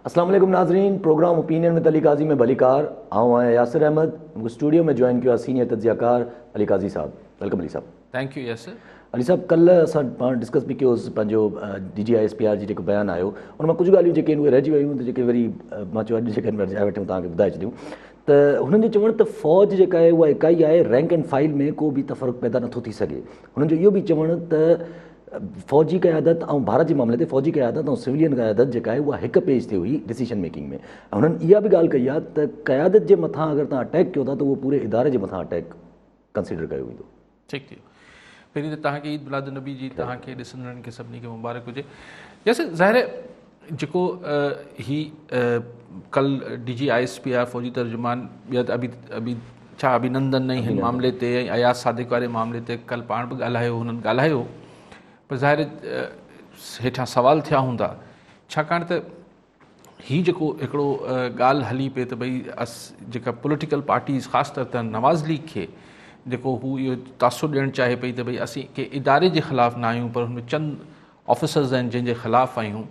अस्सलाम वालेकुम नाज़रीन, प्रोग्राम ओपिनियन में अली काजी में भली कार आऊँ आहियां यासिर अहमद। मूंखे स्टूडियो में जॉइन किया सीनियर तजियाकार Ali Kazi sahab. Welcome Ali sahab. Thank you Yasir. Ali sahab, कल्ह असां पाण डिस्कस बि कयोसीं पंहिंजो DGISPR जी जेको बयानु आयो उन मां कुझु ॻाल्हियूं जेके आहिनि उहे रहिजी वियूं, त जेके वरी मां चयो अॼु जेके रहिजाए वेठूं तव्हांखे ॿुधाए छॾियूं। त हुननि जो चवणु त फ़ौज जेका आहे उहा इकाई आहे, रैंक एंड फाइल में को बि तफ़रुक़ पैदा नथो थी सघे। हुननि जो इहो बि चवणु त फ़ौजी क़यादत ऐं भारत जे मामले ते फ़ौजी क़यादत ऐं सिविलियन क़यादत जेका आहे उहा हिकु पेज ते हुई डिसीशन मेकिंग में। ऐं हुननि इहा बि ॻाल्हि कई आहे त क़यादत जे मथां अगरि तव्हां अटैक कयो था त उहो पूरे इदारे जे मथां अटैक कंसिडर कयो वेंदो। ठीकु थियो। पहिरीं त तव्हांखे ईद मिलाद नबी जी तव्हांखे ॾिसंदड़नि खे सभिनी खे मुबारक हुजे। जैसे ज़ाहिर जेको ही कल DGISPR फ़ौजी तर्जुमान अभी छा अभिनंदन ऐं हिन मामले ते ऐं अयाज़ सादिक वारे मामले ते कल पाण बि ॻाल्हायो, हुननि ॻाल्हायो, पर ज़ाहिर हेठां सवाल थिया हूंदा, छाकाणि त हीउ जेको हिकिड़ो ॻाल्हि हली पई त भई जेका पॉलिटिकल पार्टीज़ ख़ासि तौर ते नवाज़ लीग खे जेको हू इहो तासुर ॾियणु चाहे पई त भई असीं कंहिं इदारे जे ख़िलाफ़ु न आहियूं, पर हुनमें चंद ऑफिसर्स आहिनि जंहिंजे ख़िलाफ़ु आहियूं,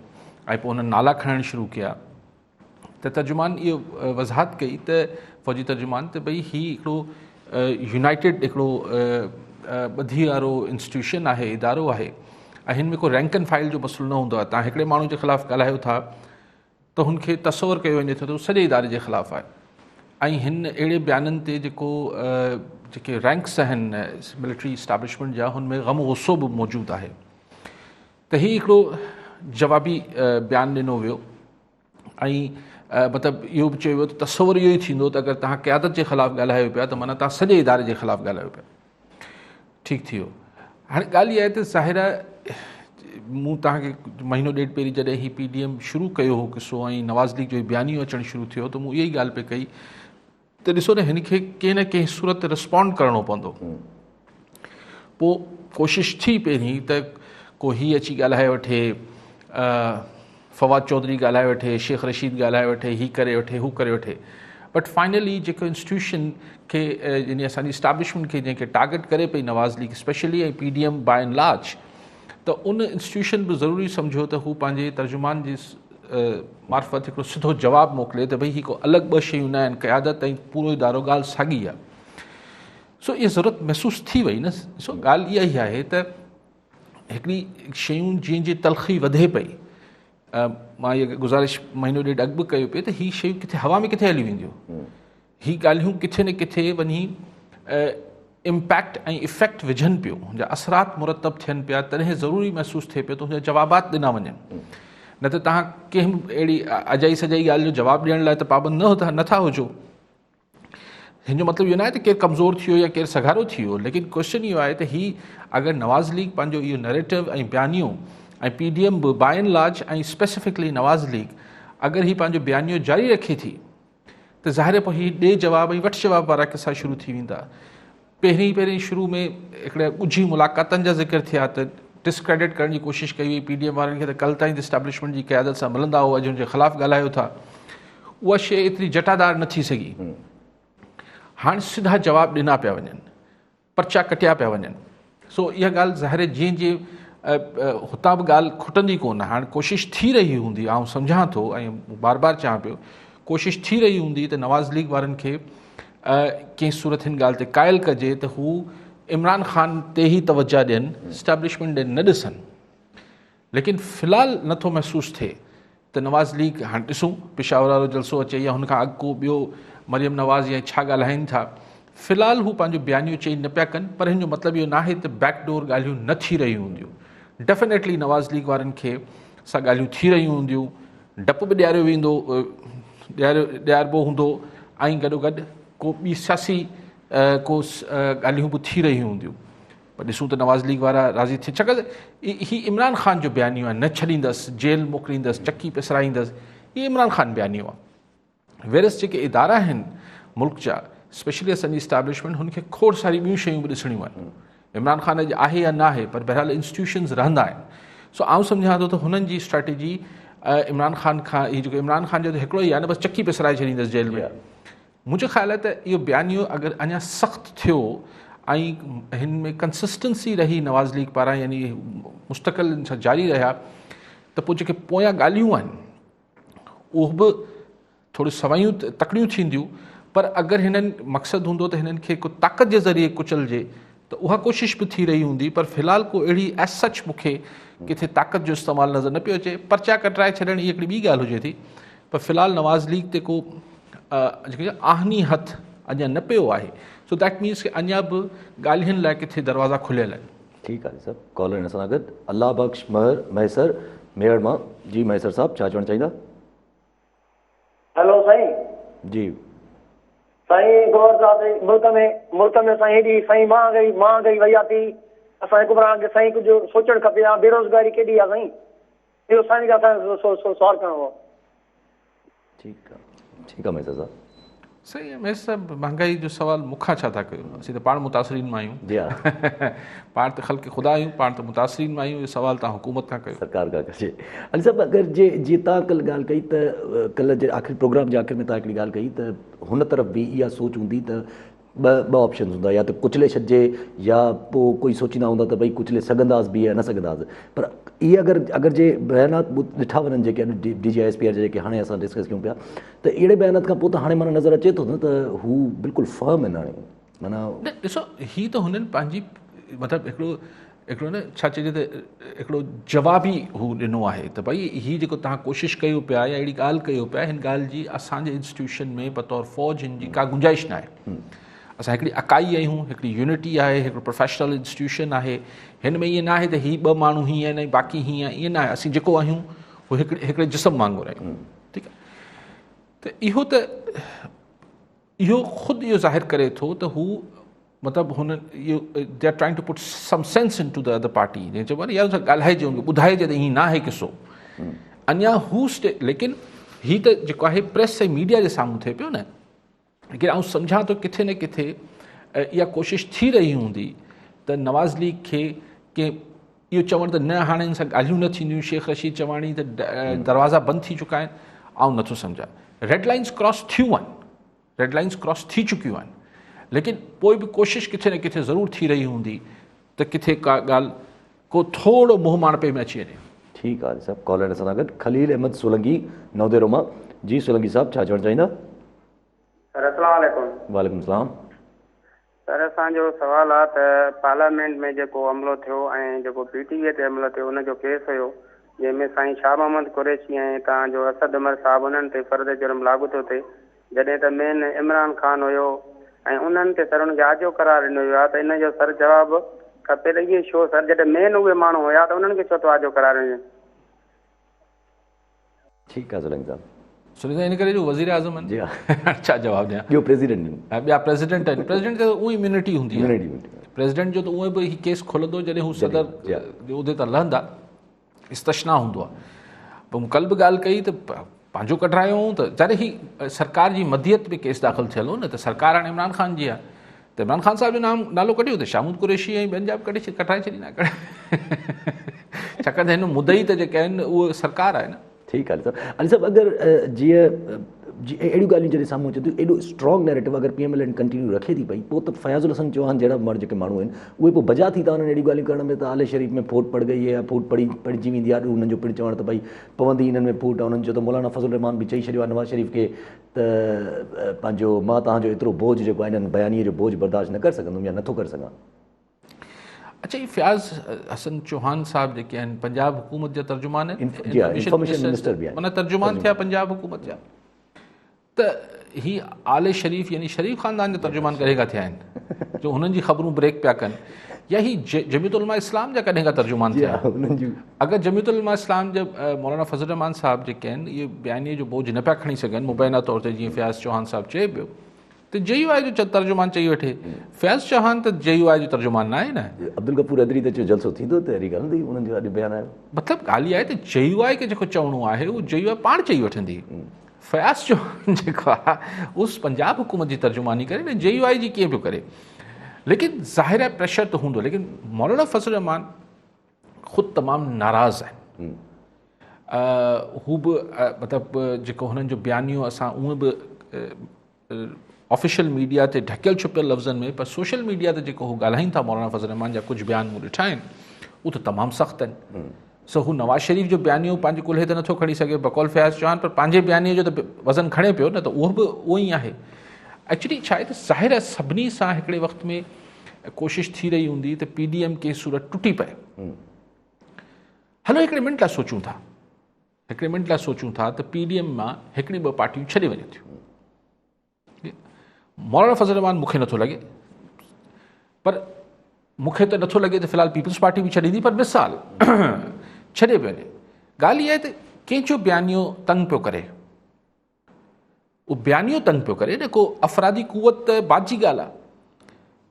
ऐं पोइ हुननि नाला खणणु शुरू कया। त तर्जुमान इहो वज़ाहत कई त फ़ौजी तर्जुमान त भई हीउ हिकिड़ो यूनाइटेड हिकिड़ो ॿधी वारो इंस्टीट्यूशन आहे, इदारो आहे, ऐं हिन में को रैंक एंड फाइल जो मसइलो न हूंदो आहे। तव्हां हिकिड़े माण्हू जे ख़िलाफ़ु ॻाल्हायो था त हुनखे तसवुरु कयो वञे थो त उहो सॼे इदारे जे ख़िलाफ़ु आहे। ऐं हिन अहिड़े बयाननि ते जेके रैंक्स आहिनि मिलिट्री इस्टेब्लिशमेंट जा, हुन में ग़म गुस्सो बि मौजूदु आहे। त हीउ हिकिड़ो जवाबी बयानु ॾिनो वियो ऐं मतिलबु इहो बि चयो वियो त तसवुरु इहो ई थींदो त अगरि तव्हां क़यादत जे ख़िलाफ़ु ॻाल्हायो पिया त माना तव्हां सॼे इदारे जे ख़िलाफ़ु ॻाल्हायो पिया। ठीकु थी वियो। हाणे ॻाल्हि इहा आहे त ज़ाहिर मूं तव्हांखे महीनो ॾेढ पहिरीं जॾहिं ही PDM शुरू कयो हो किसो ऐं नवाज़ लीग जो बयानियो अचणु शुरू थियो त मूं इहा ई ॻाल्हि पे कई त ॾिसो न, हिन खे कंहिं न कंहिं सूरत ते रिस्पॉन्ड करिणो पवंदो। पोइ कोशिशि थी पहिरीं त को हीअ अची ॻाल्हाए वठे, फवाद चौधरी ॻाल्हाए वठे, शेख रशीद ॻाल्हाए वठे, ही करे वठे, हू करे वठे, बट फाइनली जेको इंस्टीट्यूशन खे यानी असांजी इस्टेब्लिशमेंट खे जंहिंखे टारगेट करे पई नवाज़ लीग स्पेशली ऐं PDM बाय एंड लार्ज, त उन इंस्टीट्यूशन बि ज़रूरी सम्झो त हू पंहिंजे तर्जुमान जे मार्फत हिकिड़ो सिधो जवाबु मोकिले त भई ही को अलॻि ॿ शयूं न आहिनि, क़यादत ऐं पूरो इदारो ॻाल्हि साॻी आहे। सो इहा ज़रूरत महसूसु थी वई न। सो ॻाल्हि इहा ई आहे त हिकिड़ी शयूं जीअं जीअं तलख़ी वधे पई, मां इहा गुज़ारिश महीनो ॾेढ अॻु बि कयो पिए त हीअ शयूं किथे हवा में किथे हली वेंदियूं, हीअ ॻाल्हियूं किथे न किथे वञी इम्पैक्ट ऐं इफेक्ट विझनि पियो, हुनजा असरात मुरतब थियनि पिया, तॾहिं ज़रूरी महसूसु थिए पियो त हुनजा जवाबात ॾिना वञनि। न त तव्हां कंहिं अहिड़ी अजाई सजाई ॻाल्हि जो जवाबु ॾियण लाइ त पाबंद नथा हुजो। हिन जो मतिलबु इहो न आहे त केरु कमज़ोर थी वियो या केरु सघारो थी वियो, लेकिन क्वेश्चन इहो आहे त हीअ अगरि नवाज़ लीग पंहिंजो इहो नैरेटिव ऐं बयानियो ऐं PDM बि बाय एंड लार्ज ऐं स्पेसिफिकली नवाज़ लीग अगरि हीअ पंहिंजो बयानियो जारी रखे थी त ज़ाहिर पोइ हीअ ॾे जवाब ऐं वठि जवाब वारा किसा शुरू थी वेंदा। पहिरीं शुरू में हिकिड़े ॻुझी मुलाक़ातनि जा ज़िक्र थिया त डिस्क्रेडिट करण जी कोशिशि कई हुई PDM वारनि खे त कल्ह ताईं इस्टेब्लिशमेंट जी क़यादत सां मिलंदा हुआ, अॼु हुनजे ख़िलाफ़ु ॻाल्हायो था। उहा शइ एतिरी जटादार न थी सघी। हाणे सिधा जवाब ॾिना पिया वञनि, पर्चा कटिया पिया वञनि। सो इहा ॻाल्हि ज़ाहिर जीअं जीअं हुतां बि ॻाल्हि खुटंदी कोन। हाणे कोशिशि थी रही हूंदी, आउं सम्झां थो ऐं बार बार चवां पियो, कोशिशि थी रही हूंदी त नवाज़ लीग वारनि खे कंहिं सूरत हिन ॻाल्हि ते क़ाइल कजे त हू इमरान ख़ान ते ई तवजा ॾियनि, इस्टेब्लिशमेंट ॾे न ॾिसनि। लेकिन फ़िलहालु नथो महसूसु थिए त नवाज़ लीग, हाणे ॾिसूं पेशावर वारो जलसो अचे या हुनखां अॻु को ॿियो मरियम नवाज़ या छा ॻाल्हाइनि था, फ़िलहालु हू पंहिंजो बयानियो चेंज न पिया कनि, पर हिन जो मतिलबु इहो न आहे त बैकडोर ॻाल्हियूं न थी रहियूं हूंदियूं। डेफिनेटली नवाज़ लीग वारनि खे सां ॻाल्हियूं थी रहियूं हूंदियूं, डपु बि ॾियारिबो हूंदो, ऐं गॾोगॾु को ॿी सियासी को ॻाल्हियूं बि थी रहियूं हूंदियूं। पर ॾिसूं त नवाज़ लीग वारा राज़ी थिए, छाकाणि हीउ इमरान ख़ान जो बयानियो आहे, न छॾींदसि, जेल मोकिलींदसि, चकी पिसराईंदसि, हीउ इमरान ख़ान बयानियो आहे। वेरस जेके इदारा आहिनि मुल्क जा, स्पेशली असांजी इस्टेब्लिशमेंट, हुनखे खोड़ सारी ॿियूं शयूं बि ॾिसणियूं आहिनि। इमरान ख़ान अॼु आहे या न आहे, पर बहरहाल इंस्टीट्यूशन्स रहंदा आहिनि। सो आउं सम्झां थो त हुननि जी स्ट्रेटेजी इमरान ख़ान खां, हीउ जेको इमरान ख़ान जो त हिकिड़ो ई आहे न, बसि चकी पिसराए छॾींदसि जेल में। मुंहिंजो ख़्यालु आहे त इहो बयानियो अगरि अञा सख़्तु थियो ऐं हिन में कंसिस्टेंसी रही नवाज़ लीग पारां, यानी मुस्तक़िल सां जारी रहिया, त पोइ जेके पोयां ॻाल्हियूं आहिनि उहे बि थोड़ी सवायूं तकड़ियूं थींदियूं, पर अगरि हिननि मक़सदु हूंदो त हिननि खे को ताक़त जे ज़रिए कुचलजे त उहा कोशिशि बि थी रही हूंदी। पर फ़िलहालु को अहिड़ी एज सच मूंखे किथे ताक़त जो इस्तेमालु नज़र न पियो अचे। पर्चा कटराए छॾण इहा हिकिड़ी ॿी ॻाल्हि हुजे थी, पर फ़िलहालु नवाज़ लीग ते को जेके आहनी हथ अञा न पियो आहे। सो दैट मीन्स कि अञा बि ॻाल्हियुनि लाइ किथे दरवाज़ा खुलियल आहिनि। ठीकु आहे सर, कॉलर हिन सां गॾु अलाह बख़्श मैसर मेड़ मां। जी मैसर साहब, छा चवणु चाहींदा? हेलो साईं। जी साईं गौर साहब, मुल्क में साईं हेॾी साईं महांगाई वई आहे थी, असां हुकुमरान खे साईं कुझु सोचणु खपे। बेरोज़गारी केॾी आहे साईं, इहो साईं खे असां सवाल करिणो आहे। ठीकु आहे मैसर साहब। सही आहे मैसर साहब, महांगाई जो सवाल मूंखां छा था कयो? असीं त पाण मुतासिरीन मां आहियूं। जी हा पाण त ख़ल्क़ ख़ुदा आहियूं, पाण त मुतासिरीन मां आहियूं। इहो सवाल तव्हां हुकूमत खां कयो, सरकार खां कजे। अली साहब, अगरि जीअं तव्हां कल्ह ॻाल्हि कई त कल्ह जे आख़िरी प्रोग्राम जे आख़िर में तव्हां हिकिड़ी ॻाल्हि कई त हुन तरफ़ बि इहा सोच हूंदी त ॿ ऑप्शन हूंदा, या त कुचले छॾिजे या पोइ कोई सोचींदा हूंदा त भई कुचले सघंदासीं बि या न सघंदासीं। पर इहे अगरि जे बयानात ॾिठा वञनि जेके DGISPR जेके हाणे असां डिस्कस कयूं पिया, त अहिड़े बयानात खां पोइ त हाणे माना नज़र अचे थो न त हू बिल्कुलु फर्म आहिनि हाणे। माना ॾिसो ही त हुननि पंहिंजी मतिलबु हिकिड़ो न छा चइजे त हिकिड़ो जवाबी हू ॾिनो आहे त भई हीअ जेको तव्हां कोशिशि कयो पिया या अहिड़ी ॻाल्हि कयो पिया, हिन ॻाल्हि जी असांजे इंस्टीट्यूशन में बतौर फ़ौज हिन जी का गुंजाइश न आहे। असां हिकिड़ी अकाई आहियूं, हिकिड़ी यूनिटी आहे, हिकिड़ो प्रोफेशनल इंस्टीट्यूशन आहे। हिन में ईअं न आहे त हीअ ॿ माण्हू हीअं आहिनि ऐं बाक़ी हीअं आहे, ईअं न आहे। असीं जेको आहियूं उहो हिकिड़े जिस्म वांगुरु आहियूं। ठीकु आहे, त इहो ख़ुदि इहो ज़ाहिर करे थो त हू मतिलबु हुन इहो they are trying to put some sense into the other party. जीअं चइबो आहे यार सां ॻाल्हाइजे, हुनखे ॿुधाइजे त ईअं न आहे किसो। अञा हू लेकिन हीअ त जेको आहे प्रेस ऐं मीडिया जे साम्हूं थिए पियो न। लेकिन आउं सम्झां थो किथे न किथे इहा कोशिशि थी रही हूंदी त नवाज़ लीग खे कंहिं इहो चवणु त न हाणे हिन सां ॻाल्हियूं न थींदियूं। शेख रशीद चवाणी त दरवाज़ा बंदि थी चुका आहिनि। आउं नथो सम्झां, रेड लाइन्स क्रॉस थियूं आहिनि, रेड लाइन्स क्रॉस थी चुकियूं आहिनि। लेकिन पोइ बि कोशिशि किथे न किथे ज़रूरु थी रही हूंदी त किथे का ॻाल्हि को थोरो मुंहुं माणपे में अची वञे। ठीकु आहे सभु कॉलर सां गॾु खलील अहमद सोलंकी नवदेरो मां। जी सोलंकी साहब, छा चवणु चाहींदा? सर अस्सलाम वालेकुम। वालेकुम सलाम। सर असांजो सुवाल आहे त पार्लियामेंट में जेको अमलो थियो ऐं जेको PTV ते अमलो थियो उनजो केस हुयो जंहिंमें साईं शाह मोहम्मद कुरैशी ऐं तव्हांजो असद उमर साहब उन्हनि ते फ़र्ज़ जुर्म लागू थियो थिए, जॾहिं त मेन इमरान ख़ान हुयो ऐं उन्हनि ते सर उनखे आजो करार ॾिनो वियो आहे। त इन जो सर जवाबु खपे त इहे छो सर, जॾहिं मेन उहे माण्हू हुया त उन्हनि खे छो थो आजो करार ॾिनो? ठीकु आहे सोलंकी साहब। सुनिंदा इन करे जो वज़ीर आज़म आहिनि। जी हा, छा जवाबु ॾियां? ॿियो प्रेसिडेंट ॿिया प्रेसिडेंट आहिनि। प्रेसिडेंट ते उहा इम्यूनिटी हूंदी आहे। प्रेसिडेंट जो त उहे बि केस खुलंदो जॾहिं हू सदर जो उहिदे तां लहंदा, इस्तशना हूंदो आहे। पोइ मूं कल्ह बि ॻाल्हि कई त पंहिंजो कढायो हुओ त ज़ाहिर ही सरकार जी मदियत में केस दाख़िल थियल हो न, त सरकार हाणे इमरान ख़ान जी आहे त इमरान ख़ान साहिब जो नालो कढियो त शाहमूद कुरैशी ऐं ॿियनि जा बि कढाए छॾींदा। छाकाणि त हिन मुदई त जेके आहिनि उहे सरकार आहे न। ठीकु आहे सर। अली साहब, अगरि जीअं अहिड़ियूं ॻाल्हियूं जॾहिं साम्हूं अचे थियूं, एॾो स्ट्रॉन्ग नैरेटिव अगरि PMLN कंटिन्यू रखे थी पई, पोइ त फयाज़ुल हसन चौहान जहिड़ा जेके माण्हू आहिनि उहे पोइ बजा थी था वञनि अहिड़ियूं ॻाल्हियूं करण में त आले शरीफ़ में फूट पड़ गई या फूट पढ़िजी वेंदी आहे। उन्हनि जो पिणु चवणु त भई पवंदी हिननि में फूट आहे। उन्हनि चयो त मौलाना फज़ल रहमान बि चई छॾियो आहे नवाज़ शरीफ़ खे त पंहिंजो मां तव्हांजो एतिरो बोझ जेको आहे हिननि बयानीअ जो बोझ बर्दाश्त न करे सघंदुमि या नथो करे सघां। अच्छा, ये फ़याज़ हसन चौहान साहब जेके आहिनि पंजाब हुकूमत जा तर्जुमान आहिनि, इंफॉर्मेशन मिनिस्टर बि माना तर्जुमान थिया पंजाब हुकूमत जा। त ही आले शरीफ़ यानी शरीफ़ ख़ानदान जो तर्जुमान कॾहिं खां थिया आहिनि जो हुननि जी ख़बरूं ब्रेक पिया कनि, या ही जमीयत उलमा इस्लाम जा कॾहिं खां तर्जुमान थिया? अगरि जमीयत उलमा इस्लाम जा मौलाना फज़ल रहमान साहब जेके आहिनि इहे बयानीअ जो बोझ न पिया खणी सघनि मुबैना तौर ते, जीअं फ़याज़ चौहान साहब चए पियो, त JUI जो तर्जुमान चई वठे। फ़याज़ चौहान त JUI जो तर्जुमान न आहे न। अब्दुल गफूर अदरी त जलसो थींदो त अहिड़ी ॻाल्हि हूंदी, उन्हनि जो अॼु बयानु आयो। मतिलबु ॻाल्हि इहा आहे त JUI खे जेको चवणो आहे उहो JUI पाण चई वठंदी। फ़याज़ चौहान जेको आहे उस पंजाब हुकूमत जी तर्जुमानी करे न, JUI जी कीअं पियो करे। लेकिन ज़ाहिर आहे प्रेशर त हूंदो, लेकिन मौलाना फज़ल रहमान ख़ुदि तमामु नाराज़ आहिनि। हू बि मतिलबु जेको हुननि जो बयानियो असां उहे बि ऑफिशियल मीडिया ते ढकियल छुपियल लफ़्ज़नि में, पर सोशल मीडिया ते जेको हू ॻाल्हाइनि था मौलाना फज़ल रहमान जा कुझु बयान मूं ॾिठा आहिनि, उहे त तमामु सख़्तु आहिनि। सो हू नवाज़ शरीफ़ जो बयानियो पंहिंजे कुल्हे ते नथो खणी सघे बकौल फयाज़ चौहान, पर पंहिंजे बयानीअ जो त वज़न खणे पियो न, त उहो बि उहो ई आहे। एक्चुअली छा आहे त ज़ाहिर आहे सभिनी सां हिकिड़े वक़्त में कोशिशि थी रही हूंदी त PDM के सूरत टुटी पए। हलो हिकिड़े मिंट लाइ सोचूं था, त PDM मां हिकिड़ी ॿ पार्टियूं छॾे वञनि थियूं। मौलाना फज़ल रहमान मूंखे नथो लॻे, पर मूंखे त नथो लॻे त फ़िलहाल पीपल्स पार्टी बि छॾींदी, पर मिसाल छॾे पियो वञे। ॻाल्हि इहा आहे त कंहिंजो बयानियो तंग पियो करे, उहो बयानियो तंग पियो करे न, को अफ़रादी कुवत त बाजी ॻाल्हि आहे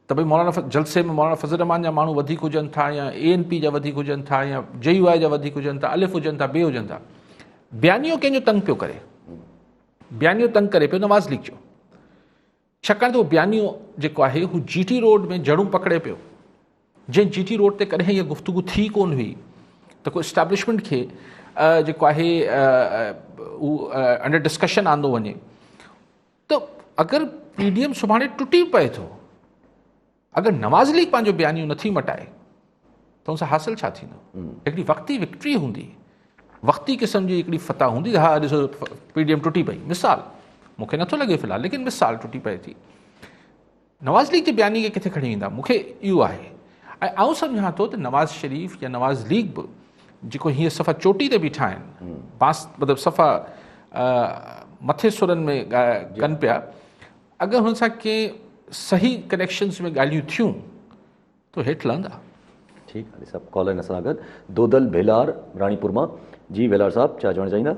त भई मौलाना जलसे में मौलाना फज़ल रहमान जा माण्हू वधीक हुजनि था, या ANP जा वधीक हुजनि था, या JUI जा वधीक हुजनि था, अलिफ हुजनि था, ॿिए हुजनि था। बयानियो कंहिंजो तंग पियो करे, बयानियो तंग करे पियो नवाज़ लीग जो, छाकाणि त उहो बयानियो जेको आहे हू GT रोड में जड़ूं पकड़े पियो। जंहिं GT रोड ते कॾहिं इहा गुफ़्तगू थी कोन हुई त को इस्टेब्लिशमेंट खे जेको आहे उहो अंडर डिस्कशन आंदो वञे, त अगरि PDM सुभाणे टुटी पए थो, अगरि नवाज़ लीग पंहिंजो बयानियो नथी मटाए त हुन सां हासिल छा थींदो? हिकिड़ी वक़्ती विक्ट्री हूंदी, वक़्ती क़िस्म जी हिकिड़ी फतह हूंदी, हा ॾिसो PDM टुटी पई, मिसाल, मूंखे नथो लॻे फ़िलहाल, लेकिन मिसाल टुटी पए थी, नवाज़ लीग जे बयानी खे किथे खणी वेंदा? मूंखे इहो आहे। ऐं आउं सम्झां थो त नवाज़ शरीफ़ या नवाज़ लीग बि जेको हीअं सफ़ा चोटी ते बीठा आहिनि, मतिलबु सफ़ा मथे सुरनि में कनि पिया, अगरि हुन सां कंहिं सही कनेक्शन्स में ॻाल्हियूं थियूं त हेठि लहंदा। ठीकु आहे सभु कॉल आहिनि असां गॾु। दोदल भेलार राणीपुर मां। जी भेलार साहब, छा चवणु चाहींदा?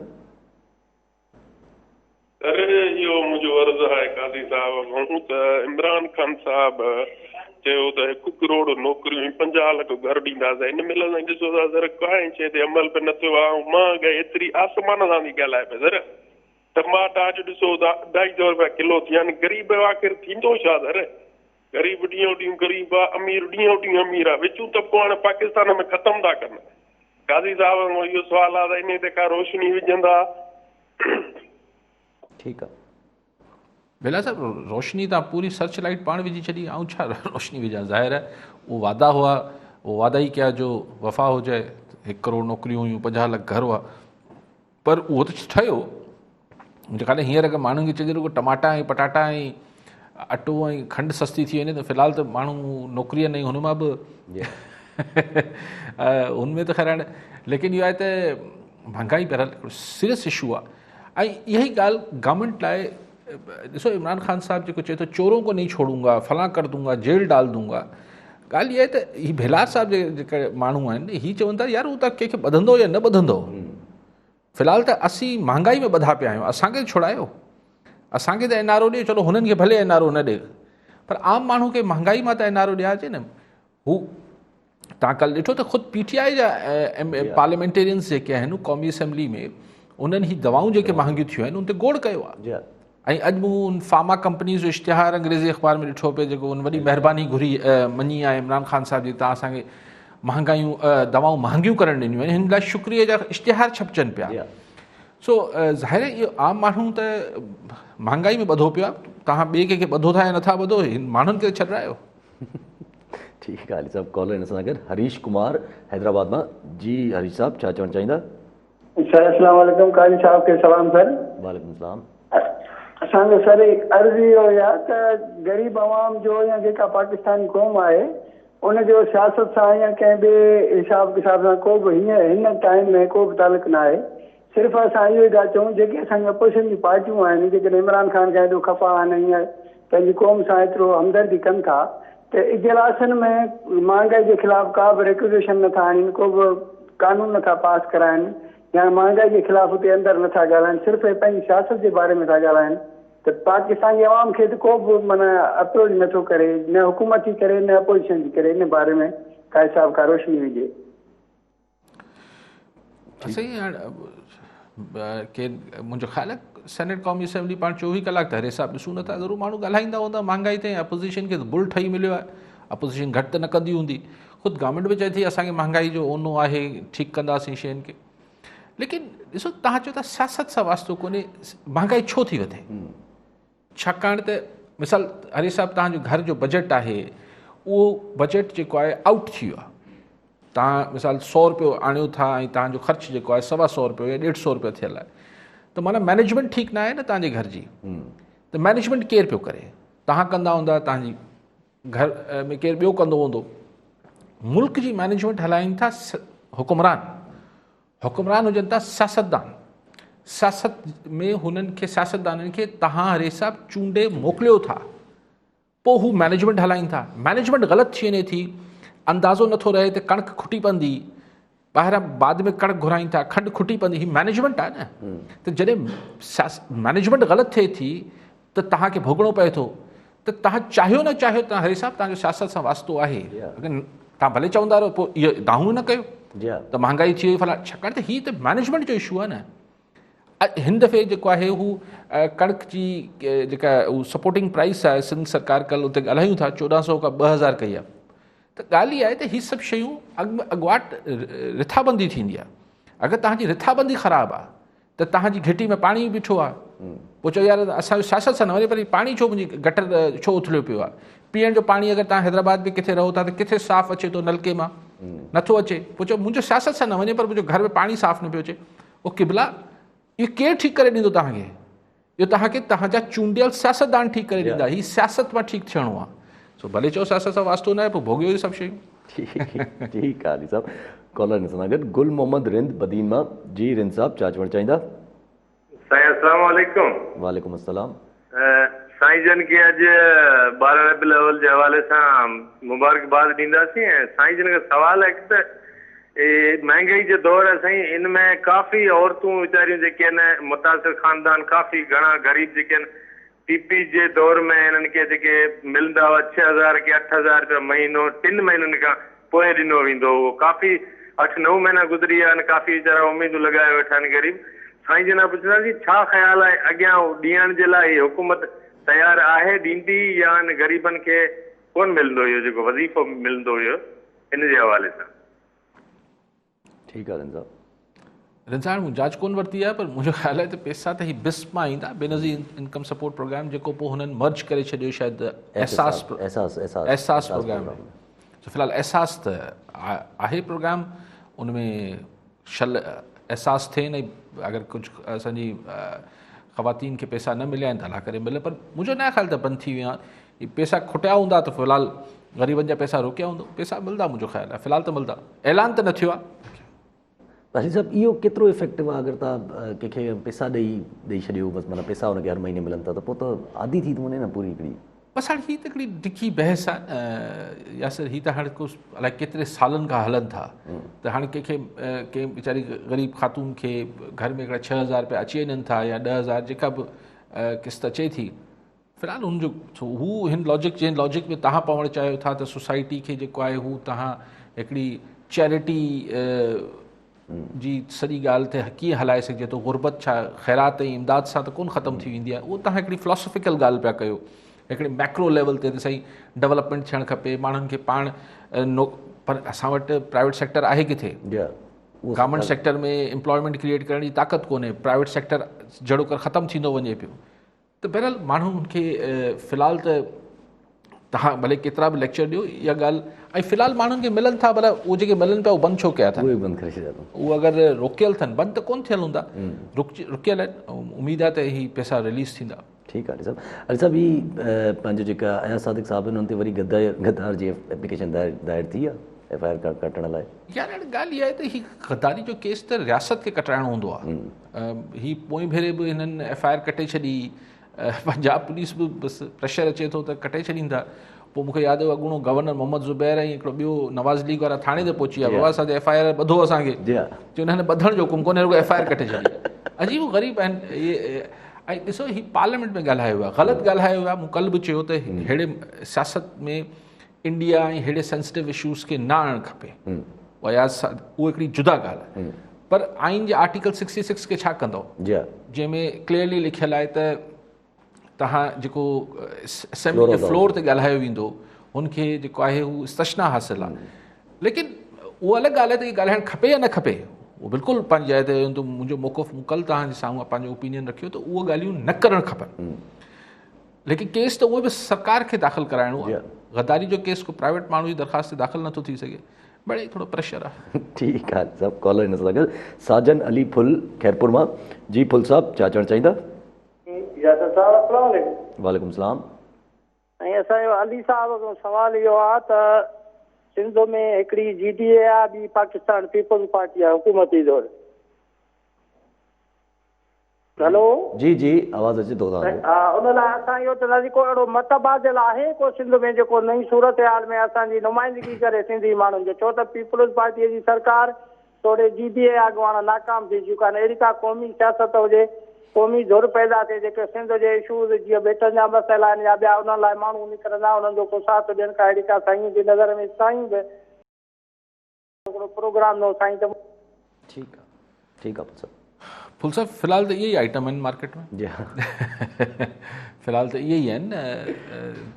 सर इहो मुंहिंजो अर्ज़ु आहे काज़ी साहब, हूं त इमरान ख़ान साहब चयो त 1 करोड़ नौकरियूं 50 लख घर ॾींदासीं, हिन महिल ॾिसो था सर काई शइ ते अमल पे न थियो आहे। महांगाई एतिरी आसमान सां थी ॻाल्हाए पए सर, टमाटा अॼु ॾिसो था 250 रुपया किलो थिया आहिनि। गरीब आख़िर थींदो छा सर? गरीब ॾींहों ॾींहुं गरीब आहे, अमीर ॾींहों ॾींहुं अमीर आहे, विचूं तबको हाणे पाकिस्तान में ख़तमु था कनि। काज़ी साहब इहो सुवाल आहे त इन ते का रोशनी विझंदा? ठीकु आहे बेला साहब, रोशनी तव्हां पूरी सर्च लाइट पाण विझी छॾी, ऐं छा रोशनी विझां? ज़ाहिर आहे उहो वादा हुआ, उहो वादा ई कया जो वफ़ा हुजे, 1 करोड़ नौकरियूं हुयूं, 50 लख घर हुआ, पर उहो त ठहियो। जेकॾहिं हींअर अगरि माण्हुनि खे चइजे रुगो टमाटा ऐं पटाटा ऐं अटो ऐं खंडु सस्ती थी वञे त फ़िलहाल त माण्हू नौकरीअ न, हुन मां बि हुनमें त ख़ैर हाणे, लेकिन इहो आहे त महांगाई बहरहाल हिकिड़ो सीरियस इशू आहे। ऐं इहा ई ॻाल्हि गवर्नमेंट लाइ, ॾिसो इमरान ख़ान साहब जेको चए थो चोरों को नहीं छोड़ूंगा, फलां कर दूंगा, जेल डाल दूंगा, ॻाल्हि इहा आहे त हीअ भेलार साहब जेके माण्हू आहिनि हीअ चवनि था यार हू त कंहिंखे ॿधंदो या न ॿधंदो, फ़िलहाल त असीं महांगाई में ॿधा पिया आहियूं, असांखे छुड़ायो, असांखे त NRO ॾिए, चलो हुननि खे भले NRO न ॾिए, पर आम माण्हू खे महांगाई मां त NRO ॾियाजे न। हू तव्हां कल्ह ॾिठो त ख़ुदि PTI जा पार्लियामेंटेरियंस जेके आहिनि क़ौमी असेंबली में, उन्हनि ही दवाऊं जेके महांगियूं थियूं आहिनि उन ते गोड़ कयो आहे। ऐं अॼु मूं फार्मा कंपनीज़ जो इश्तिहार अंग्रेज़ी अख़बार में ॾिठो पियो, जेको उन वॾी महिरबानी घुरी मञी आहे इमरान ख़ान साहब जी, तव्हां असांखे महांगायूं दवाऊं महांगियूं करणु ॾिनियूं आहिनि, हिन लाइ शुक्रिया जा इश्तिहार छपजनि पिया। सो ज़ाहिर इहो आम माण्हू त महांगाई में ॿधो पियो आहे, तव्हां ॿिए कंहिंखे ॿधो था या नथा ॿधो, हिन माण्हुनि खे छॾायो। ठीकु आहे सभु कॉल आहिनि असां गॾु। हरीश कुमार हैदराबाद मां। जी हरीश साहब, छा चवणु चाहींदा? सर अस्सलाम वालेकुम, काजी साहब खे सलाम सर। वालेकुम सलाम। असांजो सर अर्ज़ु इहो आहे त ग़रीब आवाम जो या जेका पाकिस्तानी क़ौम आहे उनजो सियासत सां या कंहिं ॿिए हिसाब किताब सां को बि हिन टाइम में को बि तालुक न आहे। सिर्फ़ु असां इहो ई था चऊं जेके असांजी अपोज़िशन जी पार्टियूं आहिनि, जेकॾहिं इमरान ख़ान खां एॾो खफ़ा आहिनि या पंहिंजी क़ौम सां एतिरो हमदर्दी कनि था, त इजलासनि में महांगाई जे ख़िलाफ़ का बि रेगुलेशन नथा आणनि, को बि कानून नथा पास कराइनि, या महांगाई जे ख़िलाफ़ हुते अंदरि नथा ॻाल्हाइनि, सिर्फ़ु पंहिंजी सियासत जे बारे में था ॻाल्हाइनि, त पाकिस्तान जी आवाम खे त को बि माना अप्रोच नथो करे, न हुकूमत जी करे न अपोज़िशन जी करे, इन बारे में का हिसाब का रोशनी हुजे। के मुंहिंजो ख़्यालु आहे सेनेट क़ौमी असेंबली पाण 24 कलाक त हर हिसाब ॾिसूं नथा, ज़रूरु माण्हू ॻाल्हाईंदा हूंदा महांगाई ते। अपोज़िशन खे त बुल ठही मिलियो आहे, अपोज़िशन घटि त न कंदी हूंदी, ख़ुदि गवर्नमेंट बि चए थी असांखे महांगाई जो ओनो आहे, ठीकु कंदासीं शयुनि खे। लेकिन ॾिसो तव्हां चओ था सियासत सां वास्तो कोन्हे, महांगाई छो थी वधे? छाकाणि त मिसाल हरीश साहब, तव्हांजो घर जो बजट आहे, उहो बजट जेको आहे आउट थी वियो आहे, तव्हां मिसाल 100 रुपयो आणियो था ऐं तव्हांजो ख़र्चु जेको आहे 125 रुपयो या 150 रुपयो थियल आहे, त माना मैनेजमेंट ठीकु न आहे न तव्हांजे घर जी। त मैनेजमेंट केरु पियो करे? तव्हां कंदा हूंदा, तव्हांजी घर में केरु ॿियो कंदो हूंदो। मुल्क जी मैनेजमेंट हलाइनि था हुकुमरान हुजनि था सियासतदान। सियासत में हुननि खे सियासतदाननि खे तव्हां हर हिसाब चूंडे मोकिलियो था, पोइ हू मैनेजमेंट हलाइनि था। मैनेजमेंट ग़लति थी वञे थी, अंदाज़ो नथो रहे त कणिक खुटी पवंदी, ॿाहिरां बाद में कणिक घुराइनि था, खंडु खुटी पवंदी, ही मैनेजमेंट आहे न। त जॾहिं मैनेजमेंट ग़लति थिए थी त तव्हांखे भोगणो पए थो। त तव्हां चाहियो न चाहियो, तव्हां हर हिसाब तव्हांजो सियासत सां वास्तो आहे। तव्हां भले चवंदा रहो, पोइ इहो दाहूं न कयो त महांगाई थी वई फला, छाकाणि त हीअ त मैनेजमेंट जो इशू आहे न। हिन दफ़े जेको आहे हू कणिक जी जेका हू सपोर्टिंग प्राइस आहे, सिंध सरकार कल्ह उते ॻाल्हायूं था 1400 खां 2000 कई आहे। त ॻाल्हि इहा आहे त हीअ सभु शयूं अॻुवाट रिथाबंदी थींदी आहे। अगरि तव्हांजी रिथाबंदी ख़राबु आहे त तव्हांजी घिटी में पाणी बीठो आहे, पोइ चओ यार असांजो सियासत सां न वञे, पर पाणी छो मुंहिंजी गटर छो उथलियो पियो आहे। पीअण जो पाणी अगरि तव्हां हैदराबाद में किथे रहो था त किथे साफ़ु अचे थो नलके मां, नथो अचे। पोइ चओ मुंहिंजो सियासत सां न वञे, पर मुंहिंजो घर में पाणी साफ़ु न पियो अचे। उहो क़िबला इहो केरु ठीकु करे ॾींदो तव्हांखे? इहो तव्हांखे तव्हांजा चूंडियल सियासतदान ठीकु करे ॾींदा। हीअ सियासत मां ठीकु थियणो आहे। सो भले चओ सियासत सां वास्तो न आहे, पोइ भोॻियो इहे सभु शयूं। ठीकु आहे अली साहब। कॉलर सां गॾु गुल मोहम्मद रिंद बदीन मां। जी रिंद साहब, छा चवणु चाहींदा? साईं अस्सलाम वालेकुम। वालेकुम अस्सलाम। साईं जन खे अॼु 12 रबीउल अव्वल जे हवाले सां मुबारकबाद ॾींदासीं। ऐं साईं जन खां सवाल आहे त महांगाई जो दौर आहे साईं, इन में काफ़ी औरतूं वीचारियूं जेके आहिनि, मुतासिर ख़ानदान काफ़ी घणा ग़रीब जेके आहिनि, पीपी जे दौर में हिननि खे जेके मिलंदा हुआ 6000 के 8000 रुपया महीनो 3 महीननि खां पोइ ॾिनो वेंदो हुओ। काफ़ी 8-9 महीना गुज़री विया आहिनि, काफ़ी वीचारा उमेदूं लॻाए वेठा आहिनि गरीब। साईं जन पुछंदासीं छा ख़्यालु आहे अॻियां ॾियण जे लाइ हुकूमत तयारु आहे, ॾींदी या इन ग़रीबनि खे कोन मिलंदो इहो जेको वज़ीफ़ो मिलंदो हुयो, इन जे हवाले सां? ठीकु आहे रिंद साहब। रिंद साहब मूं जांच कोन वरिती आहे, पर मुंहिंजो ख़्यालु आहे त पैसा त ही बिस्प मां ईंदा, बेनज़ीर इनकम सपोर्ट प्रोग्राम, जेको पोइ हुननि मर्ज करे छॾियो शायदि एहसास प्रोग्राम। फ़िलहाल एहसास त आहे प्रोग्राम, उनमें शल एहसास थिए न। अगरि कुझु असांजी ख़वातीन खे पैसा न मिलिया आहिनि त अलाह करे मिले, पर मुंहिंजो न ख़्यालु त बंदि थी विया। ही पैसा खुटिया हूंदा त फ़िलहाल ग़रीबनि जा पैसा रोकिया हूंदो, पैसा मिलंदा मुंहिंजो ख़्यालु आहे। फ़िलहाल त मिलंदा, ऐलान त न थियो आहे। अली साहब, इहो केतिरो इफेक्टिव आहे? अगरि तव्हां कंहिंखे पैसा ॾेई छॾियो, बसि माना पैसा हुनखे हर महीने मिलनि था, त पोइ त आदी थी थो वञे न पूरी हिकिड़ी। बसि हाणे हीअ त हिकिड़ी डिघी बहस आहे यासिर। हीअ त हाणे कुझु अलाए केतिरे सालनि खां हलनि था त हाणे कंहिं वीचारी ग़रीब ख़ातून खे घर में हिकिड़ा 6000 रुपया अची वञनि था या 10000 जेका बि क़िस्त अचे थी। फ़िलहाल हुनजो हू हिन लॉजिक जंहिं लॉजिक में तव्हां पवणु चाहियो था त सोसाइटी खे जेको आहे हू तव्हां हिकिड़ी चैरिटी जी सॼी ॻाल्हि ते कीअं हलाए सघिजे थो, गुरबत छा ख़ैरात ऐं इमदाद सां त कोन ख़तमु थी वेंदी आहे। उहो तव्हां हिकिड़ी फिलोसॉफिकल ॻाल्हि पिया कयो, हिकिड़े मैक्रो लेवल ते त साईं डेवलपमेंट थियणु खपे, माण्हुनि खे पाण पर असां वटि प्राइवेट सेक्टर आहे किथे? गवर्नमेंट सेक्टर में एम्प्लॉयमेंट क्रिएट करण जी ताक़त कोन्हे, प्राइवेट सेक्टर जहिड़ो कर ख़तमु थींदो वञे पियो। त बहरहाल माण्हुनि खे फ़िलहाल त तव्हां भले केतिरा बि लेक्चर ॾियो, इहा ॻाल्हि ऐं फ़िलहाल माण्हुनि खे मिलनि था, भला उहे जेके मिलनि पिया उहे बंदि छो कया था? बंदि करे छॾिया अथऊं। उहे अगरि रोकियल थियनि, बंदि त कोन थियल हूंदा, रुकियल आहिनि। उमेदु आहे त ही पैसा रिलीज़ थींदा। ठीकु आहे अली साहब। ही पंहिंजो जेका अया सादिक साहब आहिनि, हुन ते वरी गद्दार जी एप्लीकेशन दायर थी आहे FIR कटण लाइ? यार हाणे ॻाल्हि इहा आहे त हीअ गद्दारी जो केस त रियासत खे कटाइणो हूंदो आहे। हीअ पोइ भेरे बि हिननि FIR कटे छॾी, पंजाब पुलिस बि बसि प्रेशर अचे थो त कटे छॾींदा। पोइ मूंखे यादि हुयो अॻूणो गवर्नर मोहम्मद ज़ुबैर ऐं हिकिड़ो ॿियो नवाज़ लीग वारा थाणे ते पहुची विया, बाबा असांजे FIR ॿधो असांखे, जो हिननि ॿधण जो हुकुम कोन्हे, रुॻो FIR कटे छॾी। अजीब ग़रीब आहिनि इहे। ऐं ॾिसो हीउ पार्लियामेंट में ॻाल्हायो आहे, ग़लति ॻाल्हायो आहे। मूं कल्ह बि चयो त अहिड़े सियासत में इंडिया ऐं अहिड़े सेंसिटिव इशूज़ खे न आणणु खपे। उहा हिकिड़ी जुदा ॻाल्हि आहे। पर आइन जे आर्टिकल 66 खे छा कंदो, जंहिंमें क्लियरली लिखियलु आहे त तव्हां जेको असेंबली फ्लोर ते ॻाल्हायो वेंदो हुनखे जेको आहे हू इस्तशना हासिलु आहे। लेकिन उहा अलॻि ॻाल्हि आहे त इहा ॻाल्हाइणु खपे या न खपे, उहो बिल्कुलु पंहिंजी जाइ ते त मुंहिंजो मौक़िफ़ मूं कल्ह तव्हांजे साम्हूं पंहिंजो ओपिनियन रखियो त उहे ॻाल्हियूं न करणु खपनि। लेकिन केस त उहे बि सरकार खे दाख़िल कराइणो आहे। गद्दारी जो केस को प्राइवेट माण्हू जी दरख़्वास्त ते दाख़िल नथो थी सघे। बड़े थोरो प्रेशर आहे। ठीकु आहे सभु कॉलर हिन सां गॾु साजन अली फुल खैरपुर मां। जी फुल साहब छा चवणु चाहींदा? वालेकुम सलाम। ऐं असांजो अली साहब खां सुवालु इहो आहे त सिंध में हिकिड़ी GDA आहे, ॿी पाकिस्तान पीपल्स पार्टी आहे हुकूमती दौर। हेलो जी जी आवाज़ अचे थो तव्हांखे। हा, उन लाइ असां इहो चवंदा को अहिड़ो मतबादिल आहे को सिंध में जेको नई सूरत हाल में असांजी नुमाइंदगी करे सिंधी माण्हुनि जो? छो त पीपल्स पार्टीअ जी सरकार थोरे GDA अॻुवाण नाकाम थी चुका आहिनि। अहिड़ी का क़ौमी सियासत हुजे, क़ौमी ज़ोर पैदा थिए जेके सिंध जे इशूज़ जीअं बेटनि जा मसइला आहिनि या ॿिया उन्हनि लाइ माण्हू निकिरंदा, उन्हनि जो को साथ ॾियनि का अहिड़ी का साईं जी नज़र में साईं बि हिकिड़ो प्रोग्राम न साईं त ठीकु आहे सर। फुल साहब फ़िलहाल त इहे ई आइटम आहिनि मार्केट में। जी हा फ़िलहाल त इहे ई आहिनि।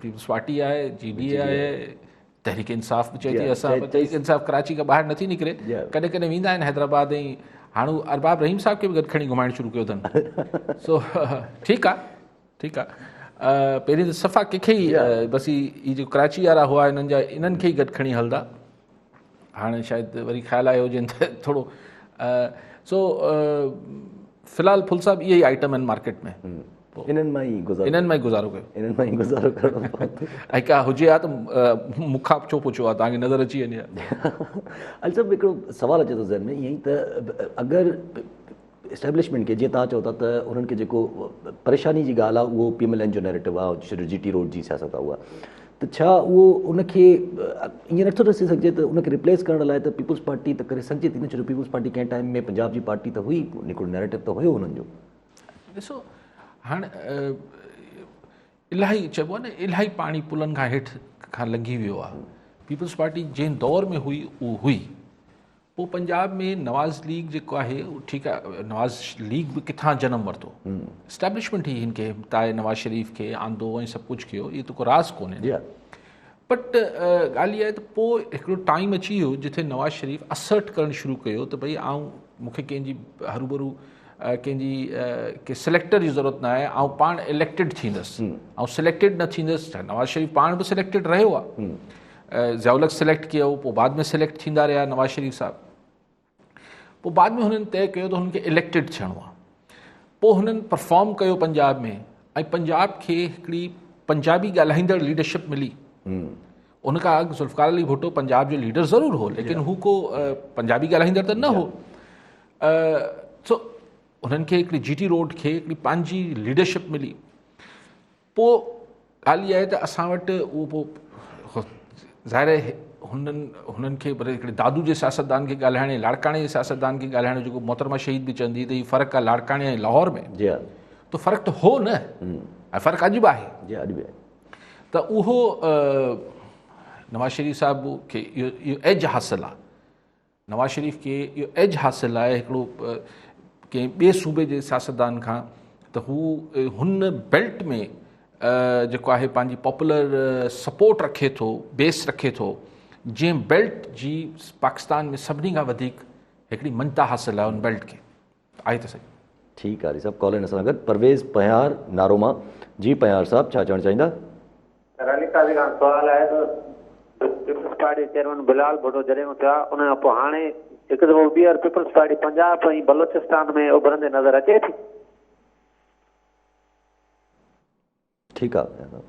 पीपल्स पार्टी आहे, GDA आहे, तहरीक इंसाफ़ बि चए थी। असां तहरीक इंसाफ़ कराची खां ॿाहिरि नथी निकिरे, कॾहिं कॾहिं वेंदा आहिनि हैदराबाद ऐं हाणे अरबाब रहीम साहब खे बि गॾु खणी घुमाइणु शुरू कयो अथनि। सो ठीकु आहे। पहिरीं त सफ़ा कंहिंखे ई बसि ही जो कराची वारा हुआ इन्हनि खे ई गॾु खणी हलंदा। हाणे शायदि वरी ख़्यालु आयो हुजनि त थोरो सो फ़िलहाल फुल साहब इहे ई आइटम आहिनि मार्केट में। इन्हनि मां ई गुज़ारो कयो। ऐं का हुजे हा त मूंखां छो पुछो आहे, तव्हांखे नज़र अची वञे। अल साहिबु हिकिड़ो सुवालु अचे थो ज़हन में ईअं ई त अगरि इस्टेब्लिशमेंट खे जीअं तव्हां चओ था त उन्हनि खे जेको परेशानी जी ॻाल्हि आहे उहो PMLN जो नैरेटिव आहे, GT रोड जी सियासत आहे उहा, त छा उहो उनखे ईअं नथो ॾिसी सघिजे त उनखे रिप्लेस करण लाइ त पीपल्स पार्टी त करे सघिजे थी न? छो पीपल्स पार्टी कंहिं टाइम में पंजाब जी पार्टी त हुई, हिकिड़ो नैरेटिव त हुयो हुननि जो। ॾिसो हाणे इलाही चइबो आहे न, इलाही पाणी पुलनि खां हेठि खां लंघी वियो आहे। पीपल्स पार्टी जंहिं दौर में हुई उहो हुई, पोइ पंजाब में नवाज़ लीग जेको आहे ठीकु आहे, नवाज़ लीग बि किथां जनम वरितो, इस्टेब्लिशमेंट ई हिन खे ताए नवाज़ शरीफ़ खे आंदो ऐं सभु कुझु कयो, इहो त को राज़ कोन्हे। बट ॻाल्हि इहा आहे त पोइ हिकिड़ो टाइम अची वियो जिथे नवाज़ शरीफ़ असर्ट करणु शुरू कयो त भई मूंखे कंहिंजी हरूभरू कंहिंजी सिलेक्टर जी ज़रूरत न आहे, पाण इलेक्टेड थींदुसि, सिलेक्टेड न थींदुसि। नवाज़ शरीफ़ पाण बि सिलेक्टेड रहियो आहे, ज़ियाउल हक़ सिलेक्ट कयो, पोइ बाद में सिलेक्ट थींदा रहिया नवाज़ शरीफ़ साहब। पोइ बाद में हुननि तइ कयो त हुननि खे इलेक्टेड थियणो आहे। पोइ हुननि परफॉर्म कयो पंजाब में, ऐं पंजाब खे हिकिड़ी पंजाबी ॻाल्हाईंदड़ लीडरशिप मिली। उन खां अॻु ज़ुल्फ़िकार अली भुट्टो पंजाब जो लीडर ज़रूरु हो, लेकिन हू को पंजाबी ॻाल्हाईंदड़ त न हो। सो उन्हनि खे हिकिड़ी GT रोड खे हिकिड़ी पंहिंजी लीडरशिप मिली। पोइ ॻाल्हि इहा आहे त असां वटि उहो पोइ ज़ाहिर आहे हुननि खे वरी हिकिड़े दादू जे सियासतदान खे ॻाल्हाइण, लाड़काणे जे सियासतदान खे ॻाल्हाइण, जेको मोहतरमा शहीद बि चवंदी त हीउ फ़र्क़ु आहे लाड़काणे ऐं लाहौर में, त फ़र्क़ु त हो न, ऐं फ़र्क़ु अॼु बि आहे। त उहो नवाज़ शरीफ़ साहिब खे इहो एज हासिलु आहे, नवाज़ शरीफ़ खे इहो एज हासिलु आहे हिकिड़ो कंहिं ॿिए सूबे जे सियासतदान खां, त हू हुन बेल्ट में जेको आहे पंहिंजी पॉपुलर सपोर्ट रखे थो, बेस रखे थो, जंहिं बेल्ट जी पाकिस्तान में सभिनी खां वधीक हिकिड़ी मञता हासिलु आहे उन बेल्ट खे, आहे त सही। ठीकु आहे सभु कॉल हिन सां गॾु परवेज़ पयार नारोमा। जी पयार साहब छा चवणु चाहींदा? सुवाल आहे त पीपल्स पार्टी चेयरमैन बिलाल भुट्टो जॾहिं थिया उन खां पोइ हाणे हिकु दफ़ो ॿीहर पीपल्स पार्टी पंजाब ऐं बलोचिस्तान में उभरंदे नज़र अचे थी? ठीकु आहे।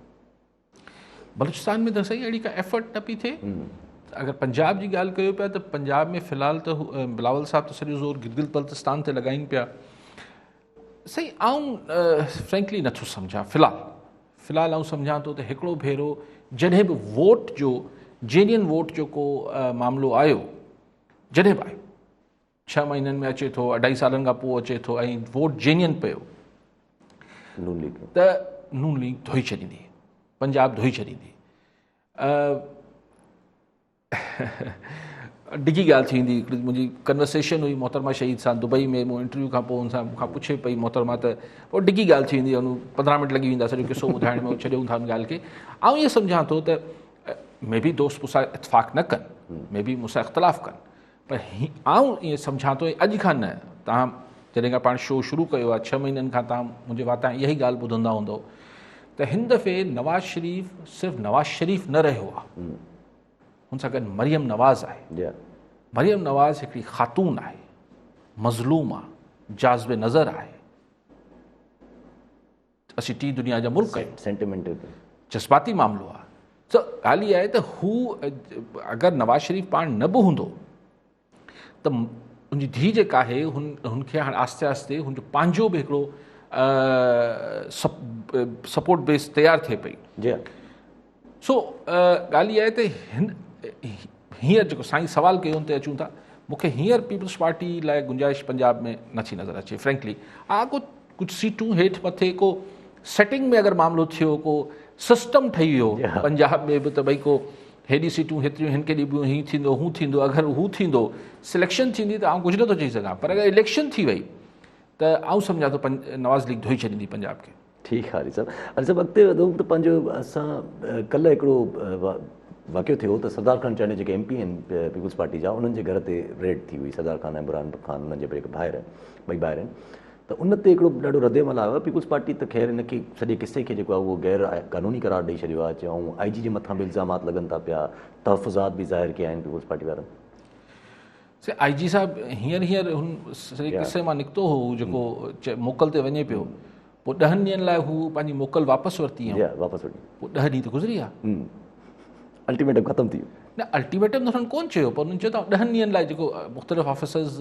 बलूचिस्तान में त सही अहिड़ी का एफर्ट न पई थिए। अगरि पंजाब जी ॻाल्हि कयो पिया त पंजाब में फ़िलहाल त बिलावल साहब त सॼो ज़ोर गिलगित बल्तिस्तान ते लॻाइनि पिया। सही फ्रेंकली नथो सम्झां। फ़िलहाल आउं सम्झां थो त हिकिड़ो भेरो जॾहिं बि वोट जो जेन्युइन वोट जो को मामिलो आयो, जॾहिं बि आयो, 6 महीननि में अचे थो, 2.5 सालनि खां पोइ अचे थो, ऐं वोट जेन्युइन पियो, त नून लीग धोई छॾींदी, पंजाब धोई छॾींदी। डिघी ॻाल्हि थी वेंदी। हिकिड़ी मुंहिंजी कन्वर्सेशन हुई मोहतरमा शहीद सां दुबई में, मूं इंटरव्यू खां पोइ हुन सां मूंखां पुछे पई मोहतरमा, त पोइ डिघी ॻाल्हि थी वेंदी, हुन 15 मिंट लॻी वेंदा सॼो किसो ॿुधाइण में, छॾियूं था हुन ॻाल्हि खे। ऐं इहो सम्झां थो त मे बि दोस्त मूंसां इतफ़ाक़ न कनि, मे बि मूंसां इख़्तिलाफ़ कनि, पर आउं ईअं सम्झां थो अॼु खां न, तव्हां जॾहिं खां पाण शो शुरू कयो आहे 6 महीननि खां तव्हां मुंहिंजे वाता इहा ई ॻाल्हि ॿुधंदा हूंदव त हिन दफ़े नवाज़ शरीफ़ सिर्फ़ु नवाज़ शरीफ़ न रहियो आहे, हुन सां गॾु मरियम नवाज़ आहे। जी मरियम नवाज़ हिकिड़ी ख़ातून आहे, मज़लूम आहे, जाज़िबे नज़र आहे। असीं टी दुनिया जा मुल्क आहियूं, सेंटिमेंट जज़्बाती मामिलो आहे। त ॻाल्हि इहा आहे त हू अगरि नवाज़ शरीफ़ पाण न बि हूंदो त उनजी धीउ जेका आहे हुनखे हाणे आस्ते आस्ते हुनजो पंहिंजो बि हिकिड़ो सपोर्ट बेस तयारु थिए पई। जी सो ॻाल्हि इहा आहे त हींअर जेको साईं सवाल कयो ते अचूं था, मूंखे हींअर पीपल्स पार्टी लाइ गुंजाइश पंजाब में नथी नज़र अचे फ्रेंकली। को कुझु सीटूं हेठि मथे को सेटिंग में अगरि मामिलो थियो, को सिस्टम ठही वियो पंजाब में बि त भई को हेॾी सीटूं हेतिरियूं हिन खे ॾिबियूं, हीअं थींदो हू थींदो, अगरि हू थींदो सिलेक्शन थींदी त आउं कुझु नथो चई सघां, पर अगरि इलेक्शन थी वई त आउं सम्झां थो नवाज़ लीग धोई छॾींदी पंजाब खे। ठीकु आहे अली साहब अॻिते वधूं त पंहिंजो असां कल्ह हिकिड़ो वाक़ियो थियो त सरदार खान चांडे जेके MP आहिनि पीपल्स पार्टी जा, उन्हनि जे घर ते रेड थी हुई। सरदार खान ऐं इमरान खान उन्हनि जे जेके ॿाहिरि ॿई ॿाहिरि आहिनि, त उन ते हिकिड़ो ॾाढो रद्दमल आयो आहे। पीपल्स पार्टी त ख़ैर हिनखे सॼे किसे खे जेको आहे उहो गैर क़ानूनी करार ॾेई छॾियो आहे। चऊं IG जे मथां बि इल्ज़ामात लॻनि था पिया, तहफ़ुज़ात बि ज़ाहिर कया आहिनि पीपल्स पार्टी वारनि। IG साहिबु हींअर हुन सॼे किसे मां निकितो हो जेको मोकल ते वञे पियो, पोइ 10 ॾींहंनि लाइ हू पंहिंजी मोकल वापसि वरिती आहे। वापसि वठी पोइ 10 ॾींहं त गुज़री विया, अल्टीमेटम ख़तमु थी वियो। न अल्टीमेटम त हुननि कोन चयो, पर हुननि चयो त 10 ॾींहंनि लाइ जेको मुख़्तलिफ़ ऑफिसर्स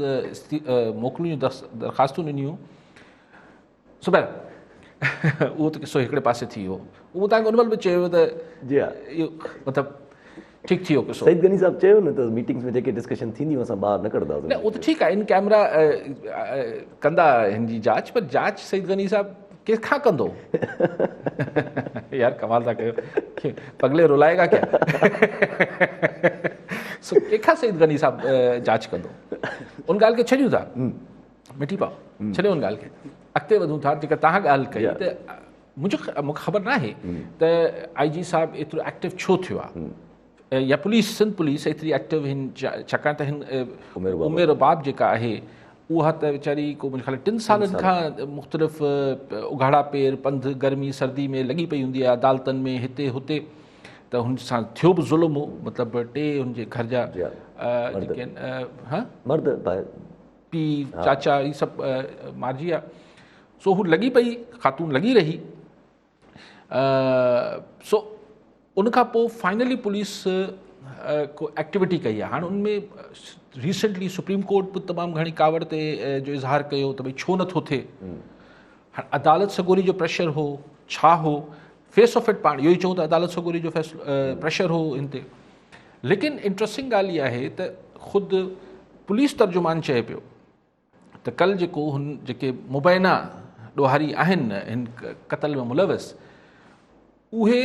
मोकिलियूं दरख़्वास्तूं ॾिनियूं, सो ॿाहिरि उहो त किसो हिकिड़े पासे थी वियो। उहो तव्हांखे उन महिल बि चयो त जी हा, इहो मतिलबु ठीकु थी वियो किसो। सईद गनी साहब चयो न त मीटिंग्स में जेके डिस्कशन थींदियूं असां ॿाहिरि न कढंदासीं। न उहो त ठीकु आहे, इन कैमरा कंदा हिन जी जांच, पर जांच सईद गनी साहब कंहिंखां कंदो? यार कमाल था कयो, पगले रुलाएगा क्या? सो कंहिंखां सईद गनी साहब जांच कंदो? उन ॻाल्हि खे छॾियूं था, मिटी पाओ, छॾियो उन ॻाल्हि खे, अॻिते वधूं था। जेका तव्हां ॻाल्हि कई त मूंखे ख़बर न आहे त IG साहिबु एतिरो एक्टिव छो थियो आहे, या पुलिस सिंध पुलिस एतिरी एक्टिव हिन, छाकाणि त हिन उमेर बाब जेका आहे उहा त वीचारी को मुंहिंजे ख़्याल 3 सालनि खां मुख़्तलिफ़ उघाड़ा पेर पंधु गर्मी सर्दी में लॻी पई हूंदी आहे, अदालतनि में हिते हुते। त हुन सां थियो बि ज़ुल्म हो, मतिलबु 2 हुनजे घर जा जेके मर्द पीउ चाचा इहे सभु मारिजी विया। सो हू लॻी पई, ख़ातून लॻी रही। सो उनखां पोइ फाइनली पुलिस को एक्टिविटी कई आहे। हाणे उनमें रिसेंटली सुप्रीम कोर्ट बि तमामु घणी कावड़ ते जो इज़हार कयो त भई छो नथो थिए। हाणे अदालत सगोरी जो प्रेशर हो, छा हो, फेस ऑफ इट पाण इहो ई चऊं त अदालत सगोरी जो प्रेशर हो हिन ते। लेकिन इंट्रस्टिंग ॻाल्हि इहा आहे त ख़ुदि पुलिस तर्जुमान चए पियो त कल्ह जेको हुन जेके मुबैना ॾोहारी आहिनि हिन क़तल में मुलविस, उहे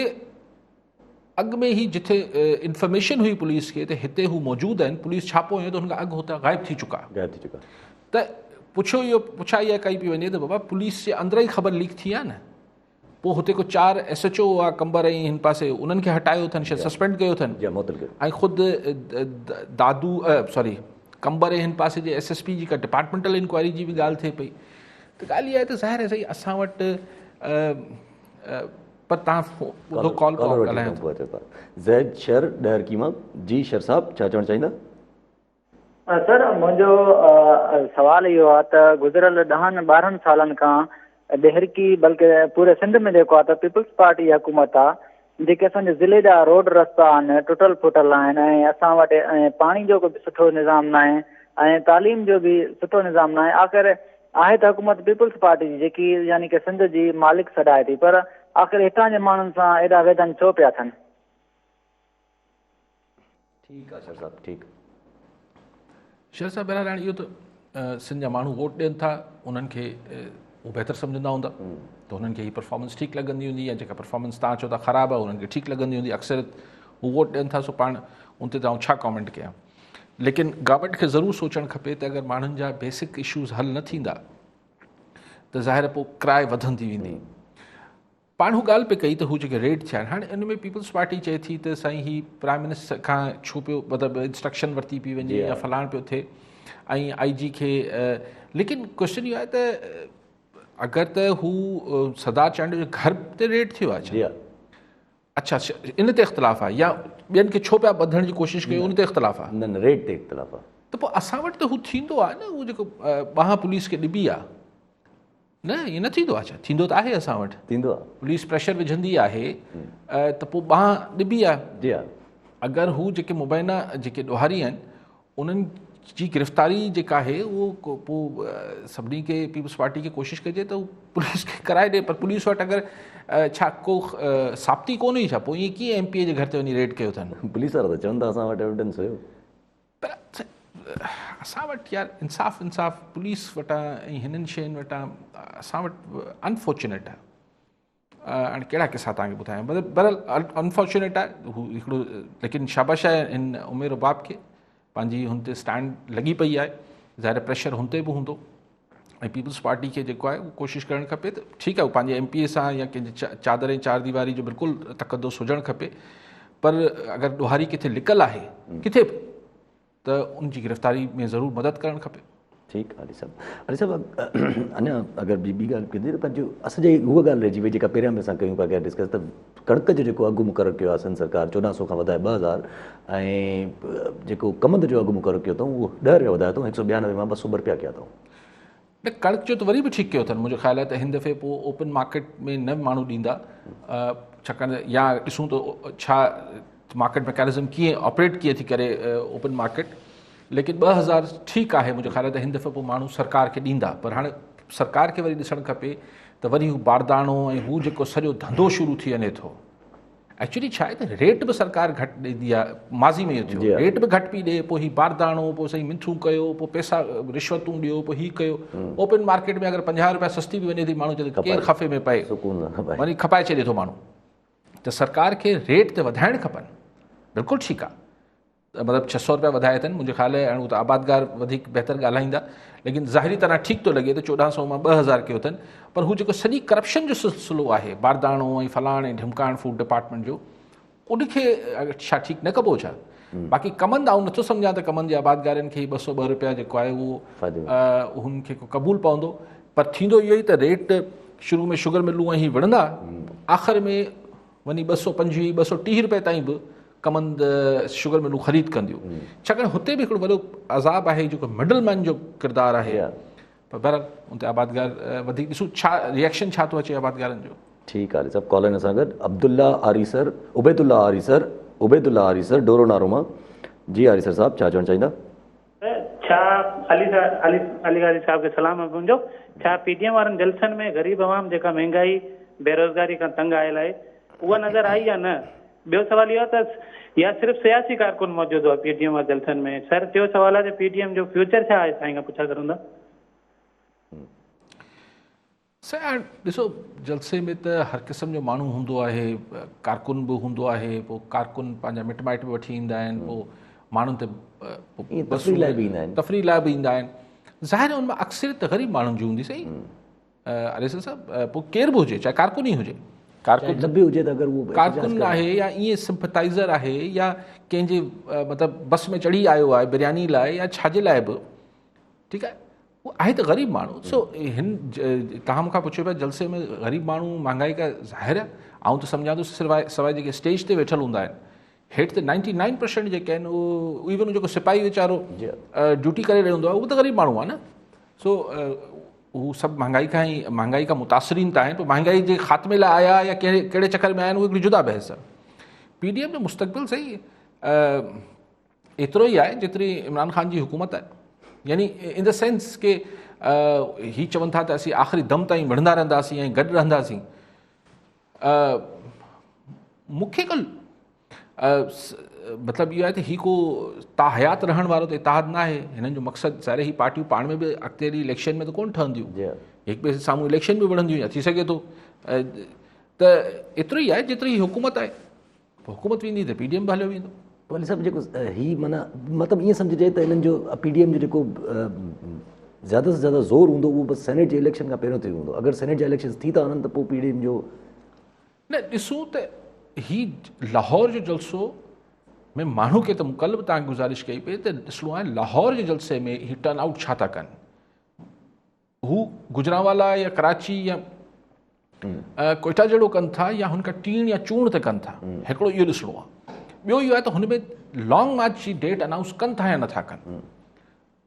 अॻु में ई जिथे इंफॉर्मेशन हुई पुलिस खे त हिते हू मौजूदु आहिनि, पुलिस छापो हुयो त हुनखां अॻु हुतां गाइब थी चुका। त पुछा इहा कई पई वञे त बाबा पुलिस जे अंदरि ई ख़बर लीक थी आहे न, पोइ हुते को 4 SHO हुआ कंबर ऐं हिन पासे, उन्हनि खे हटायो अथनि, शायदि सस्पेंड कयो अथनि, ऐं ख़ुदि दादू सॉरी कंबर ऐं हिन पासे जे SSP जी का डिपार्टमेंटल इंक्वायरी जी बि ॻाल्हि थिए पई। त ॻाल्हि इहा आहे त ज़ाहिर आहे सही असां वटि पर तव्हां ॿुधो कॉल ॻाल्हायो ज़ैद शर ॾहरकीमा जी। शर साहब छा चवणु चाहींदा? सर मुंहिंजो सवाल इहो आहे त गुज़िरियल 10-12 सालनि खां ॾहरकी बल्कि पूरे सिंध में जेको आहे त पीपल्स पार्टी जी हुकूमत आहे, जेके असांजे ज़िले जा रोड रस्ता आहिनि टुटल फुटल आहिनि, ऐं असां वटि पाणी जो बि सुठो निज़ाम न आहे, ऐं तालीम जो बि सुठो निज़ाम न आहे। आख़िर आहे त हुकूमत पीपल्स पार्टी जी जेकी यानी कि सिंध जी मालिक सॾाए थी, पर आख़िर हितां जे माण्हुनि सां एॾा वेदन छो पिया थियनि? ठीकु आहे शर साहब, ठीकु। शर साहब बहरहाल हाणे इहो त सिंध जा माण्हू वोट ॾियनि था, उन्हनि खे उहे बहितर सम्झंदा हूंदा, त हुननि खे हीअ परफॉर्मेंस ठीकु लॻंदी हूंदी, या जेका परफॉर्मेंस तव्हां चओ था ख़राबु आहे उन्हनि खे ठीकु लॻंदी हूंदी। अक्सर हू वोट ॾियनि था, सो पाण उन ते तव्हां छा कॉमेंट कयां। लेकिन गवर्नमेंट खे ज़रूरु सोचणु खपे त अगरि माण्हुनि जा बेसिक इशूज़ हल न थींदा त ज़ाहिर पोइ किराए वधंदी वेंदी। पाण हू ॻाल्हि पे कई त हू जेके रेड थिया आहिनि, हाणे इन में पीपल्स पार्टी चए थी त साईं ही प्राइम मिनिस्टर खां छो पियो मतिलबु इंस्ट्रक्शन वरिती पई वञे या फलाण पियो थिए, ऐं IG खे। लेकिन क्वेश्चन इहो आहे त अगरि त हू सरदार चांडे जे घर ते रेड थियो आहे छा? अच्छा, इन ते इख़्तिलाफ़ आहे या ॿियनि खे छो पिया ॿधण जी कोशिशि कयो उन ते इख़्तिलाफ़ आहे? न रेट ते इख़्तिलाफ़ आहे। त पोइ असां वटि त हू थींदो आहे न, उहो जेको ॿांह पुलिस खे ॾिबी आहे न, ईअं न थींदो आहे छा? थींदो त आहे असां वटि, थींदो आहे, पुलिस प्रेशर विझंदी आहे त पोइ ॿांह ॾिबी आहे। जी हा। अगरि हू जेके मुबैना जेके ॾोहारी आहिनि उन्हनि जी गिरफ़्तारी जेका आहे उहो पोइ सभिनी खे पीपल्स पार्टी खे कोशिशि कजे त हू पुलिस खे कराए ॾिए, पर पुलिस वटि अगरि छा को साबिती कोन हुई छा? पोइ ईअं कीअं MP जे घर ते वञी रेड कयो अथनि? पुलिस वारा त चवनि था असां वटि एविडेंस हुयो, पर असां वटि यार इंसाफ़ पुलिस वटां ऐं हिननि शयुनि वटां असां वटि अनफॉर्चुनेट आहे। हाणे कहिड़ा किसा तव्हांखे ॿुधायां, मतिलबु बहरहाल अनफॉर्चुनेट आहे हू हिकिड़ो, लेकिन शाबाश आहे हिन उमेर बाप खे, पंहिंजी हुन ते स्टैंड लॻी पई आहे। ज़ाहिर प्रेशर हुन ते बि हूंदो ऐं पीपल्स पार्टी खे जेको आहे उहो कोशिशि करणु खपे त ठीकु आहे, उहो पंहिंजे MPA सां या कंहिंजे चादर ऐं चार दीवारी जो बिल्कुलु तक़दुस हुजणु खपे, पर अगरि ॾोहारी किथे लिकल आहे किथे बि त उनजी गिरफ़्तारी में ज़रूरु मदद करणु खपे। ठीकु आहे। अली साहब अञा अगरि ॿी ॻाल्हि कजे त पंहिंजो असांजी उहा ॻाल्हि रहिजी वई जेका पहिरियां बि असां कयूं पिया डिस्कस, त कणिक जो जेको अघु मुक़ररु कयो आहे सिंध सरकार 1400 खां वधाए 2000 ऐं जेको कमंद जो अघु मुक़ररु कयो अथऊं उहो 10 रुपया वधायो अथऊं, 192 मां 200 रुपया कया अथऊं। न कणिक जो त वरी बि ठीकु कयो अथनि, मुंहिंजो ख़्यालु आहे त हिन दफ़े पोइ ओपन मार्केट में न माण्हू ॾींदा, छाकाणि या ॾिसूं त छा मार्केट मैकेनिज़म कीअं ऑपरेट कीअं थी करे ओपन मार्केट, लेकिन 2000 ठीकु आहे। मुंहिंजो ख़्यालु आहे त हिन दफ़े पोइ माण्हू सरकार खे ॾींदा, पर हाणे सरकार खे वरी ॾिसणु खपे त वरी हू बारदाणो ऐं हू जेको सॼो धंधो शुरू थी वञे थो। एक्चुअली छा आहे त रेट बि सरकार घटि ॾींदी आहे, माज़ी में इहो थियो रेट बि घटि पई ॾिए, पोइ हीउ बारदाणो, पोइ सही मिंथूं कयो, पोइ पैसा रिश्वतूं ॾियो, पोइ हीउ कयो। ओपन मार्केट में अगरि 50 रुपया सस्ती बि वञे थी माण्हू चए केरु खफ़े में पए, वरी खपाए छॾे थो माण्हू। त सरकार खे रेट ते वधाइणु खपनि, बिल्कुलु ठीकु आहे, मतिलबु 600 रुपया वधाए अथनि, मुंहिंजो ख़्यालु आहे हाणे हू त आबादगार वधीक बहितर ॻाल्हाईंदा, लेकिन ज़ाहिरी तरह ठीकु थो लॻे त 1400 मां 2000 कयो अथनि, पर हू जेको सॼी करप्शन जो सिलसिलो आहे बारदाणो ऐं फलाण ऐं ढिमकाइण फूड डिपार्टमेंट जो, उनखे छा ठीकु न कबो छा? बाक़ी कमंद आऊं नथो सम्झां त कमंद जे आबादगारनि खे 202 रुपया जेको आहे उहो हुनखे को क़बूल पवंदो, पर थींदो इहो ई त रेट शुरू में शुगर मिलूं ऐं हीअ विढ़ंदा, आख़िर में वञी 225 230 रुपए ताईं बि कमंद शुगर मिलूं ख़रीद कंदियूं, छाकाणि हुते बि हिकिड़ो वॾो अज़ाब आहे जेको मिडल मैन जो किरदारु आहे। पर बहरहाल उन ते आबादगार वधीक ॾिसूं छा रिएक्शन छा थो अचे आबादगारनि जो। ठीकु आहे सभु कॉल सां गॾु उबैदुल्ला आरी सर डोरो नारो मां। जी आरी सर साहब छा चवणु चाहींदा? छा अली साहब खे सलाम आहे मुंहिंजो। छा PDM वारनि जलसनि में ग़रीब आवाम जेका महांगाई बेरोज़गारी खां तंग आयल आहे उहा नज़र आई या न? ॿियो सवाल इहो त या सिर्फ़ु सियासी कारकुन मौजूदु आहे PDM वारे जलसनि में? सर टियों सवाल आहे PDM जो फ्यूचर छा आहे, साईं खां पुछा करंदा। सर ॾिसो जलसे में त हर क़िस्म जो माण्हू हूंदो आहे, कारकुन बि हूंदो आहे, पोइ कारकुन पंहिंजा मिट माइट बि वठी ईंदा आहिनि, पोइ माण्हुनि ते तफ़रीह लाइ बि ईंदा आहिनि। ज़ाहिर उन मां अक्सरियत ग़रीब माण्हुनि जी हूंदी। सही अरे साहब, पोइ केर बि हुजे, चाहे कारकुन ई हुजे, कारकुन बि हुजे त अगरि उहो कारकुन आहे या ईअं सिंपथाइज़र आहे या कंहिंजे मतिलबु बस में चढ़ी आयो आहे बिरयानी लाइ या छाजे लाइ बि, ठीकु आहे, उहो आहे त ग़रीब माण्हू। सो हिन तव्हां मूंखां पुछियो पिया जलसे में ग़रीब माण्हू महांगाई का ज़ाहिर आहे, ऐं त सम्झां थो सवाइ जेके स्टेज ते वेठल हूंदा आहिनि, हेठि त 99% जेके आहिनि उहो इवन जेको सिपाही वीचारो ड्यूटी करे रहियो हूंदो आहे उहो त ग़रीब माण्हू आहे न। सो हू सभु महांगाई खां मुतासिरीन त आहिनि, पोइ महांगाई जे ख़ात्मे लाइ आया या कहिड़े चकर में आया आहिनि उहो हिकिड़ी जुदा बहस आहे। PDM जो मुस्तक़बिल सही एतिरो ई आहे जेतिरी इमरान ख़ान जी हुकूमत आहे, यानी इन द सेंस के ही चवनि था त असीं आख़िरी दम ताईं विढ़ंदा रहंदासीं ऐं गॾु रहंदासीं। मूंखे कल मतिलबु इहो आहे त ही को ताहयात रहण वारो त इतिहाद न आहे। हिननि जो मक़सदु ज़ाहिर ही पार्टियूं पाण में बि अॻिते इलेक्शन में त कोन ठहंदियूं, हिकु ॿिए साम्हूं इलेक्शन बि विढ़ंदियूं या थी सघे थो, त एतिरो ई आहे जेतिरी हुकूमत आहे। हुकूमत वेंदी त PDM बि हलियो वेंदो। पोइ सभु जेको ही माना मतिलबु ईअं सम्झिजे त हिननि जो PDM जो जेको ज़्यादा से ज़्यादा ज़ोर हूंदो उहो बसि सेनेट जे इलेक्शन खां पहिरियों ते हूंदो। अगरि सेनेट जा इलेक्शन थी था वञनि त पोइ PDM जो न ॾिसूं त ही लाहौर जो जलसो में माण्हू खे त कल्ह बि तव्हांखे गुज़ारिश कई पई त ॾिसणो आहे लाहौर जे जलसे में ही टर्न आउट छा था कनि। हू गुजरांवाला या कराची या कोयटा जहिड़ो कनि था या हुनखां टीण या चूण ते कनि था, हिकिड़ो इहो ॾिसणो आहे। ॿियो इहो आहे त हुन में लॉन्ग मार्च जी डेट अनाउंस कनि था या नथा कनि।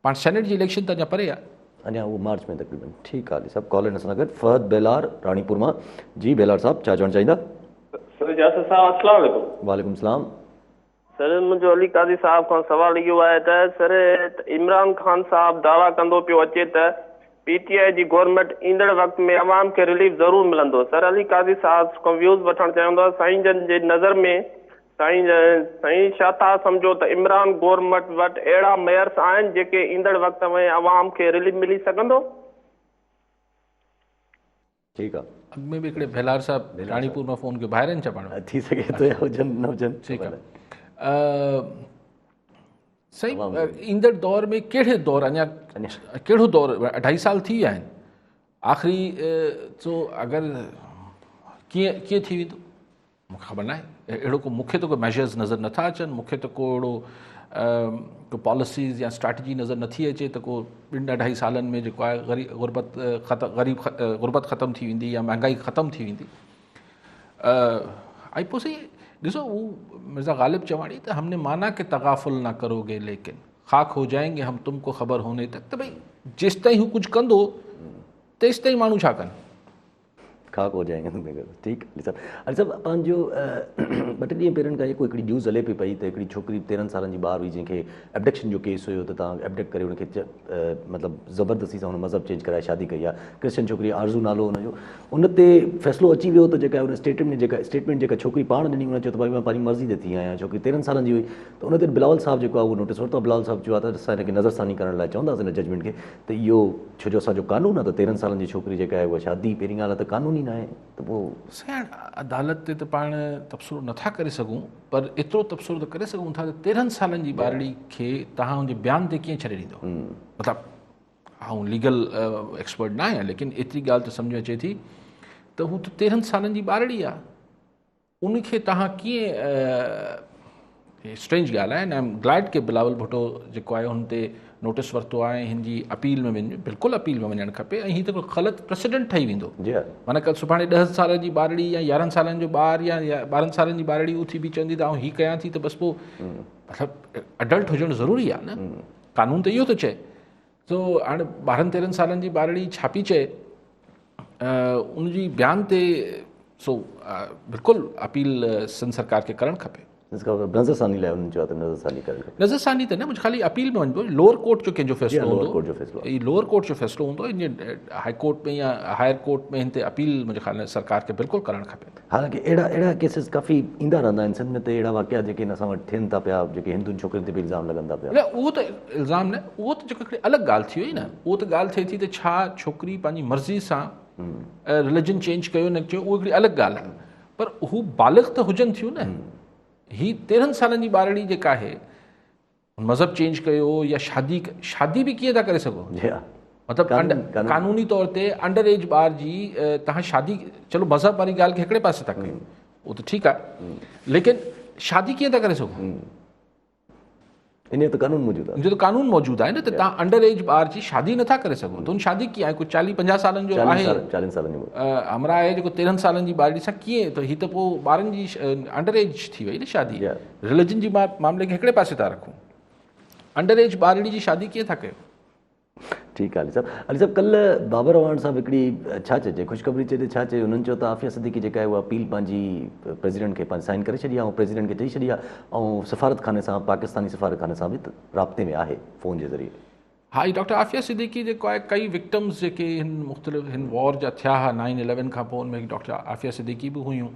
पाण सेनेट जी इलेक्शन त अञा परे आहे, अञा उहो मार्च में तक़रीबन। ठीकु आहे सभु कॉल आहिनि असां गॾु। फहद बेलार राणीपुर मां। जी बेलार साहब, छा चवणु चाहींदा? सर जासिर साहब अस्सलाम वालेकुम। वालेकुम सलाम। सर मुंहिंजो अली काज़ी साहब खां सवाल इहो आहे त सर इमरान ख़ान साहब दावा कंदो पियो अचे त PTI जी गवर्नमेंट ईंदड़ वक़्त में अवाम खे रिलीफ ज़रूरु मिलंदो। सर अली काज़ी साहब खां व्यूज़ वठणु चाहींदो। साईं जन जे नज़र में साईं छा था सम्झो त इमरान गवर्नमेंट वटि अहिड़ा मेयर्स आहिनि जेके ईंदड़ वक़्त में अवाम खे रिलीफ मिली सघंदो? ठीकु आहे। अॻ में बि हिकिड़े बेलार साहब राणीपुर मां फ़ोन कयो, ॿाहिरि आहिनि छा पाण? थी सघे थो या हुजनि न हुजनि। ठीकु आहे। सही, ईंदड़ दौर में कहिड़े दौर, अञा कहिड़ो दौर, 2.5 साल थी विया आहिनि आख़िरी, सो अगरि कीअं थी वेंदो मूंखे ख़बर न आहे। अहिड़ो को मूंखे त कोई मेजर्स नज़र नथा अचनि, मूंखे त को अहिड़ो को पॉलिसीज़ या स्ट्रैटेजी नज़र नथी अचे त को 2.5 सालनि में जेको आहे गुरबत ख़तमु थी वेंदी या महांगाई ख़तमु थी वेंदी। ऐं पोइ सही ॾिसो, हू मिर्ज़ा ग़ालिब चवाणी त हमने माना कि तगाफुल ना करोगे लेकिन खाक हो जाएंगे हम तुमको ख़बर होने तक। त भई जेसि ताईं हू कुझु कंदो तेसि ताईं माण्हू छा कनि, खाक हो जाएंगे। ठीकु अली साहब। अली साहब पंहिंजो 2 ॾींहं पहिरियों खां कोई हिकिड़ी न्यूज़ हले पई पई त हिकिड़ी छोकिरी 13 सालनि जी ॿार हुई जंहिंखे एबडक्शन जो केस हुयो, त तव्हां एबडक्ट करे हुनखे मतिलबु ज़बरदस्ती सां हुन मज़हब चेंज कराए शादी कई आहे। क्रिश्चन छोकिरी आरज़ू नालो हुनजो, उन ते फ़ैसिलो अची वियो त जेका हुन स्टेटमेंट जेका छोकिरी पाण ॾिनी, उन चयो त भाई मां पंहिंजी मर्ज़ी ते थी आहियां। छोकिरी 13 सालनि जी हुई, त उन ते बिलावल साहब जेको आहे उहो नोटिस वरितो। बिलावल साहब चयो आहे त असां हिनखे नज़रसानी करण लाइ चवंदासीं हिन जजमेंट खे, त इहो छो जो असांजो कानून आहे त 13 सालनि जी छोकिरी जेका आहे उहा शादी पहिरीं ॻाल्हि आहे त कानूनी न आहे। त पोइ साईं अदालत ते त पाण तबसरो नथा करे सघूं, पर एतिरो तबसरो त करे सघूं था त 13 सालनि जी ॿारड़ी खे तव्हां हुनजे बयान ते कीअं छॾे ॾींदो। मतिलबु आउं लीगल एक्सपर्ट न आहियां, लेकिन एतिरी ॻाल्हि त सम्झ अचे थी त हू त 13 सालनि जी ॿारड़ी आहे, उनखे तव्हां कीअं, स्ट्रेंज ॻाल्हि आहे। ऐं आई एम ग्लैड कि बिलावल भुट्टो जेको आहे हुन ते नोटिस वरितो आहे, हिन जी अपील में बिल्कुलु अपील में वञणु खपे। ऐं हीअ त ग़लति प्रेसिडेंट ठही वेंदो। माना कल्ह सुभाणे 10 साल जी ॿारड़ी या 11 सालनि जो ॿारु या 12 सालनि जी ॿारड़ी उथी बि चवंदी त आउं हीअ कयां थी, त बसि पोइ मतिलबु अडल्ट हुजणु ज़रूरी आहे न। कानून त इहो थो चए। सो हाणे 12-13 सालनि जी ॿारड़ी छा पई चए, उनजी बयान ते सो बिल्कुलु अपील सिंध सरकार खे करणु खपे। नज़रसानी लाइ उन्हनि चयो त नज़रसानी करे, नज़रसानी त न, मुंहिंजी ख़ाली अपील में वञिबो। लोअर कोर्ट जो कंहिंजो फ़ैसिलो हूंदो, लोअर कोर्ट जो फ़ैसिलो हूंदो, इन हाई कोर्ट में या हायर कोर्ट में हिन ते अपील मुंहिंजे ख़्याल में सरकार खे बिल्कुलु करणु खपे। हालांकि अहिड़ा केसिस काफ़ी ईंदा रहंदा आहिनि सिंध में, त अहिड़ा वाक़िया जेके असां वटि थियनि था पिया, जेके हिंदुनि छोकिरियुनि ते बि इल्ज़ाम लॻनि था पिया। न उहो त इल्ज़ाम न, उहो त जेको हिकिड़ी अलॻि ॻाल्हि थी वई न। उहो त ॻाल्हि थिए थी त छा छोकिरी पंहिंजी मर्ज़ी सां रिलीजन चेंज कयो न कयो, उहा हिकिड़ी अलॻि ॻाल्हि आहे, पर हू बालिग़ त हुजनि थियूं न। ही 13 सालनि जी ॿारड़ी जेका आहे मज़हब चेंज कयो या शादी बि कीअं था करे सघो, मतिलबु कानूनी तौर ते अंडर एज ॿार जी तव्हां शादी, चलो मज़हब वारी ॻाल्हि खे हिकिड़े पासे था कयो, उहो त ठीकु आहे, लेकिन शादी कीअं था करे सघो, इन जो त कानून मौजूदु आहे। जो त कानून मौजूदु आहे न, त तव्हां अंडर एज ॿार जी शादी नथा करे सघो। त हुन शादी कीअं आहे, कुझु 40-50 सालनि जो आहे, 40 सालनि जो हमरा आहे जेको 13 सालनि जी ॿारड़ी सां कीअं, त हीअ त पोइ ॿारनि जी अंडर एज थी वई न शादी। रिलीजन जी मामले खे हिकिड़े पासे था रखूं, अंडर एज ॿारड़ी जी शादी कीअं था कयो। ठीकु आहे अली साहब, कल्ह बाबर अवान साहब हिकिड़ी छा चइजे ख़ुशख़बरी चए छा चए, हुननि चयो त आफ़िया सिद्दीकी जेका आहे उहा अपील पंहिंजी प्रेसिडेंट खे पंहिंजी साइन करे छॾी आहे, ऐं प्रेसिडेंट खे चई छॾी आहे, ऐं सफ़ारतखाने सां, पाकिस्तानी सफ़ारतखाने सां बि राब्ते में आहे फ़ोन जे ज़रिए। हा, ही डॉक्टर आफ़िया सिद्दीकी जेको आहे, कई विक्टिम्स जेके हिन मुख़्तलिफ़ हिन वॉर जा थिया हुआ 9/11 खां पोइ, हुनमें डॉक्टर आफ़िया सिद्दीकी बि हुयूं।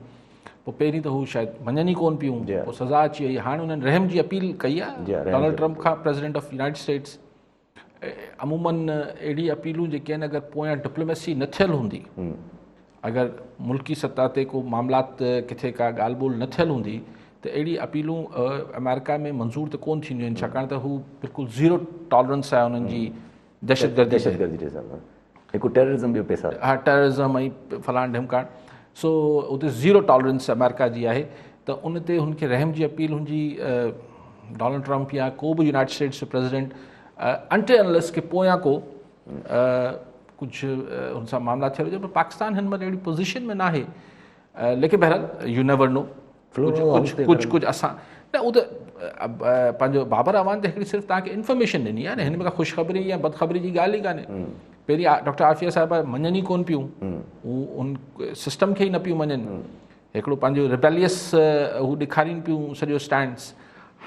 पोइ पहिरीं त हू शायदि मञनि ई कोन पियूं, पोइ सज़ा अची वई। हाणे हुननि रहम जी अपील कई आहे डोनाल्ड ट्रंप खां, प्रेसिडेंट ऑफ यूनाइटेड स्टेट्स। अमूमन अहिड़ी अपीलूं जेके आहिनि, अगरि पोयां डिप्लोमेसी न थियल हूंदी, अगरि मुल्की सतह ते को मामलात किथे का ॻाल्हि ॿोल न थियल हूंदी, त अहिड़ी अपीलूं अमेरिका में मंज़ूर त कोन थींदियूं आहिनि, छाकाणि त हू बिल्कुलु ज़ीरो टॉलरेंस आहे हुननि जी दहशतगर्दी ते, हिकु टेररिज़म जो पैसा, हा टेररिज़म ऐं फलाण ढिमकाण। सो उते ज़ीरो टॉलरेंस अमेरिका जी आहे, त उन ते हुनखे रहम जी अपील हुनजी डोनाल्ड ट्रंप या को बि यूनाइटेड स्टेट्स जो प्रेसिडेंट अनटिल अनलेस के पोयां को कुझु हुन सां मामला थियल हुजे, पर पाकिस्तान हिन महिल अहिड़ी पोज़ीशन में न आहे। लेकिन बहरहाल यू नेवर नो, कुझु असां न उहो त पंहिंजो बाबर अवान त हिकिड़ी सिर्फ़ु तव्हांखे इंफॉर्मेशन ॾिनी आहे न, हिन में का ख़ुशख़बरी या बदख़बरी जी ॻाल्हि ई कान्हे। पहिरीं डॉक्टर आफ़िया साहिबा मञनि ई कोन पियूं, उन सिस्टम खे ई न पियूं मञनि, हिकिड़ो पंहिंजो रिबेलियस हू ॾेखारीनि पियूं सॼो स्टैंड्स।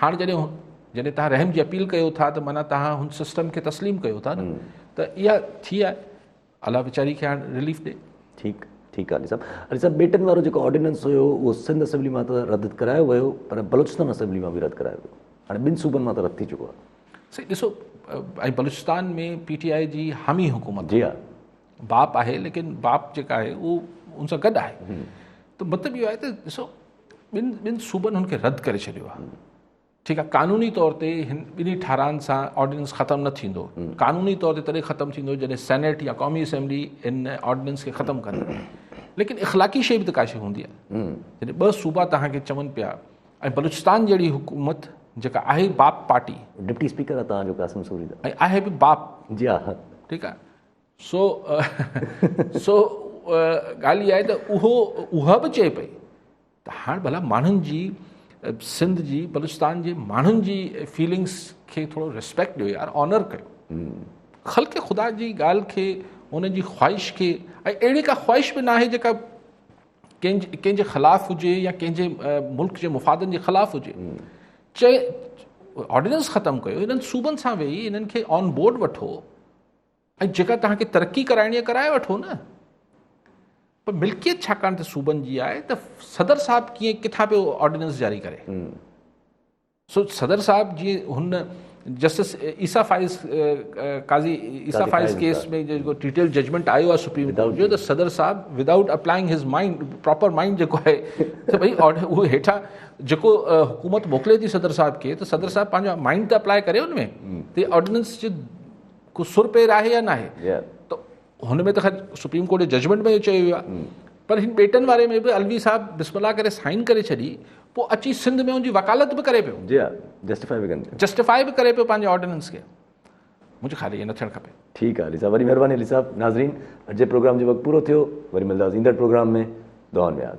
हाणे जॾहिं तव्हां रहम जी अपील कयो था त माना तव्हां हुन सिस्टम खे तस्लीम कयो था न, त इहा थी आहे। अलाह वीचारी खे हाणे रिलीफ ॾे। ठीकु आहे अली साहब, बेटनि वारो जेको ऑर्डिनेंस हुयो उहो सिंध असेंबली मां त रद्द करायो वियो, पर बलूचिस्तान असेंबली मां बि रद्द करायो वियो। हाणे ॿिनि सूबनि मां त रद्द थी चुको आहे। सही ॾिसो, ऐं बलूचिस्तान में PTI जी हामी हुकूमत जी हा, बाप आहे, लेकिन बाप जेका आहे उहो उन सां गॾु आहे। त मतिलबु इहो आहे त ॾिसो ॿिनि सूबनि हुनखे रद्द करे छॾियो आहे। ठीकु आहे, कानूनी तौर ते हिन ॿिन्ही ठाराहनि सां ऑर्डिनेंस ख़तमु न थींदो। कानूनी तौर ते तॾहिं ख़तमु थींदो जॾहिं सेनेट या क़ौमी असेंबली इन ऑर्डिनेंस खे ख़तमु कंदी। लेकिन इख़लाक़ी शइ बि त का शइ हूंदी आहे। जॾहिं ॿ सूबा तव्हांखे चवनि पिया, ऐं बलूचिस्तान जहिड़ी हुकूमत जेका आहे बाप पार्टी, डिप्टी स्पीकर आहे तव्हांजो कासिम सूरी, ऐं आहे बि बाप, जी हा, ठीकु आहे। सो ॻाल्हि इहा आहे त उहा बि चए पई त हाणे भला माण्हुनि जी, सिंध जी, बलूचिस्तान जे माण्हुनि जी फीलिंग्स खे थोरो रिस्पेक्ट ॾियो यार, ऑनर कयो। ख़ल्क़ ख़ुदा जी ॻाल्हि खे, उन जी ख़्वाहिश खे, ऐं अहिड़ी का ख़्वाहिश बि न आहे जेका कंहिंजे ख़िलाफ़ु हुजे या कंहिंजे मुल्क जे मुफ़ादनि जे ख़िलाफ़ु हुजे। चए ऑर्डिनेंस ख़तमु कयो, इन्हनि सूबनि सां वेही इन्हनि खे ऑन बोर्ड वठो, ऐं जेका तव्हांखे तरक़ी कराइणी आहे कराए वठो न। पर मिल्कियत छाकाणि त सूबनि जी आहे, त सदर साहिबु कीअं किथां पियो ऑर्डिनेंस जारी करे। सो सदर साहिबु जीअं हुन जस्टिस ईसा फाइज़ काज़ी ईसा फाइज़ केस में जेको डिटेल जजमेंट आयो आहे सुप्रीम कोर्ट जो, त सदर साहिबु विदाउट अप्लाइंग हिज माइंड, प्रॉपर माइंड जेको आहे, त भई उहो हेठां जेको हुकूमत मोकिले थी सदर साहिब खे, त सदर साहिबु पंहिंजो माइंड त अप्लाई करे हुन में, त ऑर्डिनेंस जो को सुर पेर आहे या न आहे। त हुन में त ख़ैर सुप्रीम कोर्ट जे जजमेंट में चयो वियो आहे। पर हिन बेटनि वारे में बि अलवी साहिबु बिस्मिल्लाह करे साइन करे छॾी, पोइ अची सिंध में हुनजी वकालत बि करे पियो, जी हा, जस्टिफाई बि करे पियो पंहिंजे ऑर्डिनेंस खे। मुंहिंजे ख़्याल इहो न थियणु खपे। ठीकु आहे अली साहब, वरी महिरबानी अली साहब। नाज़रीन, अॼु जे प्रोग्राम जो वक़्तु पूरो थियो, वरी मिलंदासीं ईंदड़ प्रोग्राम में। दुआउनि में यादि।